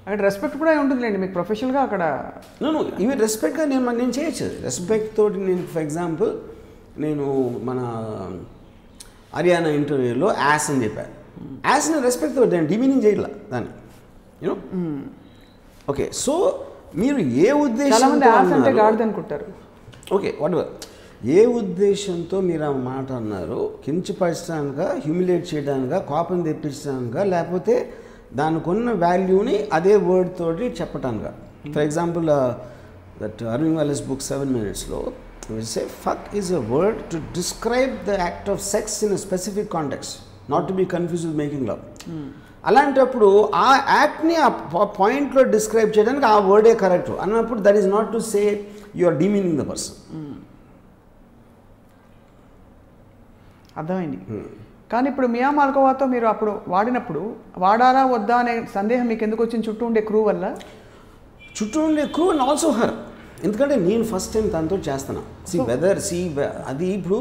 అక్కడ రెస్పెక్ట్ కూడా ఉంటుందిలేండి మీకు ప్రొఫెషనల్గా. అక్కడ ఇవి రెస్పెక్ట్గా నేను చేయొచ్చు. రెస్పెక్ట్ తోటి నేను ఫర్ ఎగ్జాంపుల్ నేను మన హర్యానా ఇంటర్వ్యూలో యాస్ అని చెప్పాను. యాస్ని రెస్పెక్ట్ తోటి నేను డిమీనింగ్ చేయలే దాన్ని, యూనో. ఓకే, సో మీరు ఏ ఉద్దేశంతో అనుకుంటారు, ఓకే వాటెవర్, ఏ ఉద్దేశంతో మీరు ఆ మాట అన్నారు, కించపరచడానికా, హ్యూమిలేట్ చేయడానికా, కోపం తెప్పించడానికా, లేకపోతే దానికి ఉన్న వాల్యూని అదే వర్డ్ తోటి చెప్పటానికా. For example that Irving Wallace book 7 Minutesలో say fuck is a word to describe the act of sex in a specific context, not to be confuse with making love. అలాంటప్పుడు ఆ యాక్ట్ని ఆ పాయింట్లో డిస్క్రైబ్ చేయడానికి ఆ వర్డే కరెక్ట్ అన్నప్పుడు that is not to say you are demeaning the person. అర్థమైంది. కానీ ఇప్పుడు మియా మాల్కోవాతో మీరు అప్పుడు వాడినప్పుడు వాడాలా వద్దా అనే సందేహం మీకు ఎందుకు వచ్చింది? చుట్టూ ఉండే క్రూ వల్ల? చుట్టూ ఉండే క్రూ అండ్ ఆల్సో హర్. ఎందుకంటే నేను ఫస్ట్ టైం తనతో చేస్తున్నా. అది ఇప్పుడు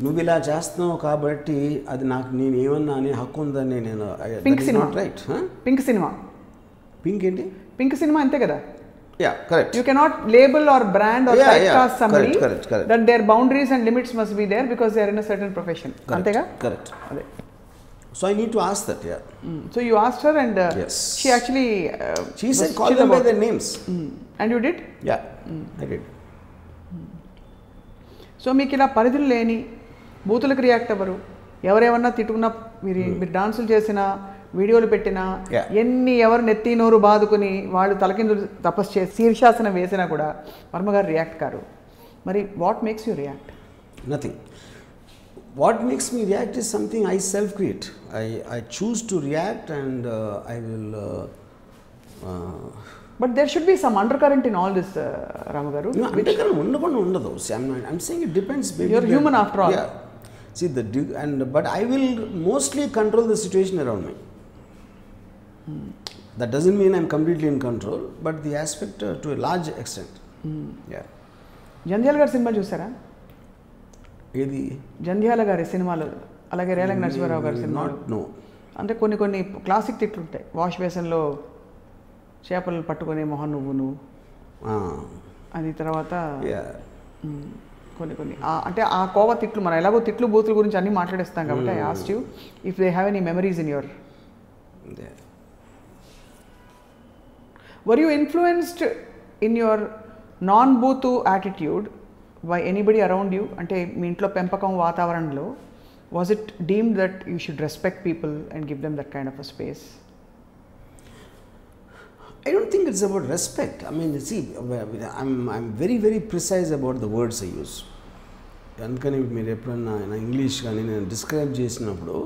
నువ్వు ఇలా చేస్తున్నావు కాబట్టి అది నాకు నేను ఏమన్నా అనే హక్కు ఉందని నేను. Pink cinema right? Pink cinema. Pink ఏంటి? పింక్ సినిమా అంతే కదా? Yeah, correct. You cannot label or brand or typecast somebody. Correct. That their boundaries and limits must be there because they are in a certain profession. Antega? Correct. So I need to ask that, yeah. So you asked her and yes. She actually she said call them by their names. And you did? Yeah, I did. So మీకు ఇలా పరిధులు లేని బూతులకు react అవ్వరు, ఎవరేమన్నా తిట్టుకున్నా, మీరు డాన్సులు చేసినా, వీడియోలు పెట్టినా, ఎవరు నెత్తి నోరు బాదుకుని వాళ్ళు తలకిందులు తపస్సు చేసి శీర్షాసనం వేసినా కూడా వర్మ గారు రియాక్ట్ కారు. మరి what makes you react? Nothing. what makes me react is something I self-create. I choose to react, and I will. But there should be some undercurrent in all this, Ramu garu. No, undercurrent ఉండకుండా ఉండదు. See, I'm saying it depends. Maybe You're human after all. Yeah. See but I will mostly control the situation around me. That doesn't mean I'm completely in control, but the aspect to a large extent. Yeah. Jandhyala గారి cinema చూసారా? ఏది? జంధ్యాల గారి సినిమాలు, అలాగే రేలంగి నరసింహారావు గారి సినిమాలు. No. అంటే కొన్ని క్లాసిక్ తిట్లు ఉంటాయి. వాష్ బేసిన్లో చేపలు పట్టుకునే మొహం నువ్వును, అది తర్వాత కొన్ని అంటే ఆ కోవ తిట్లు, మనం ఎలాగో తిట్లు బూతుల గురించి అన్నీ మాట్లాడేస్తాం కాబట్టి I asked you if they have any memories in your. Were you influenced in your non booth attitude by anybody around you? అంటే మీ ఇంట్లో పెంపకం వాతావరణంలో was it deemed that you should respect people and give them that kind of a space? I don't think it's about respect. I mean, see, I'm very, very precise about the words I use. అందుకని మీరు ఎప్పుడన్నా నా English కానీ నేను describe చేసినప్పుడు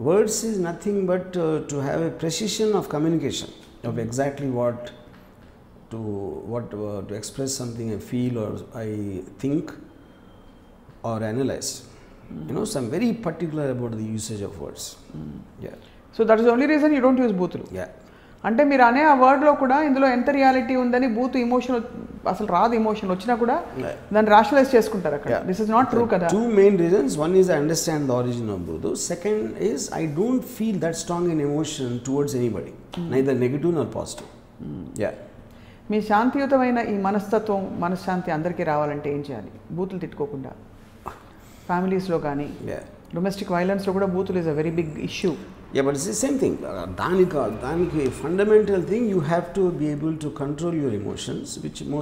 words is nothing but to have a precision of communication of exactly to express something I feel or I think or analyze. So I'm very particular about the usage of words. Yeah. So that is the only reason you don't use boothlu. Yeah. అంటే మీరు అనే ఆ వర్డ్లో కూడా ఇందులో ఎంత reality ఉందని booth emotion అసలు రాదు, ఇమోషన్ వచ్చినా కూడా దాన్ని రాషనలైజ్ చేసుకుంటారు అక్కడ. దిస్ ఇస్ నాట్ ట్రూ కదా. Two main reasons. One is I understand the origin of Bootu. Second is I don't feel that strong in emotion towards anybody, neither negative nor positive. Yeah. మీ శాంతియుతమైన ఈ మనశ్శాంతి అందరికీ రావాలంటే ఏం చేయాలి? బూతులు తిట్టుకోకుండా ఫ్యామిలీస్లో కానీ డొమెస్టిక్ వైలెన్స్లో కూడా బూతులు is a very big issue. Yeah, but it's the same thing. దానికి fundamental thing, you have to be able to control your emotions, which most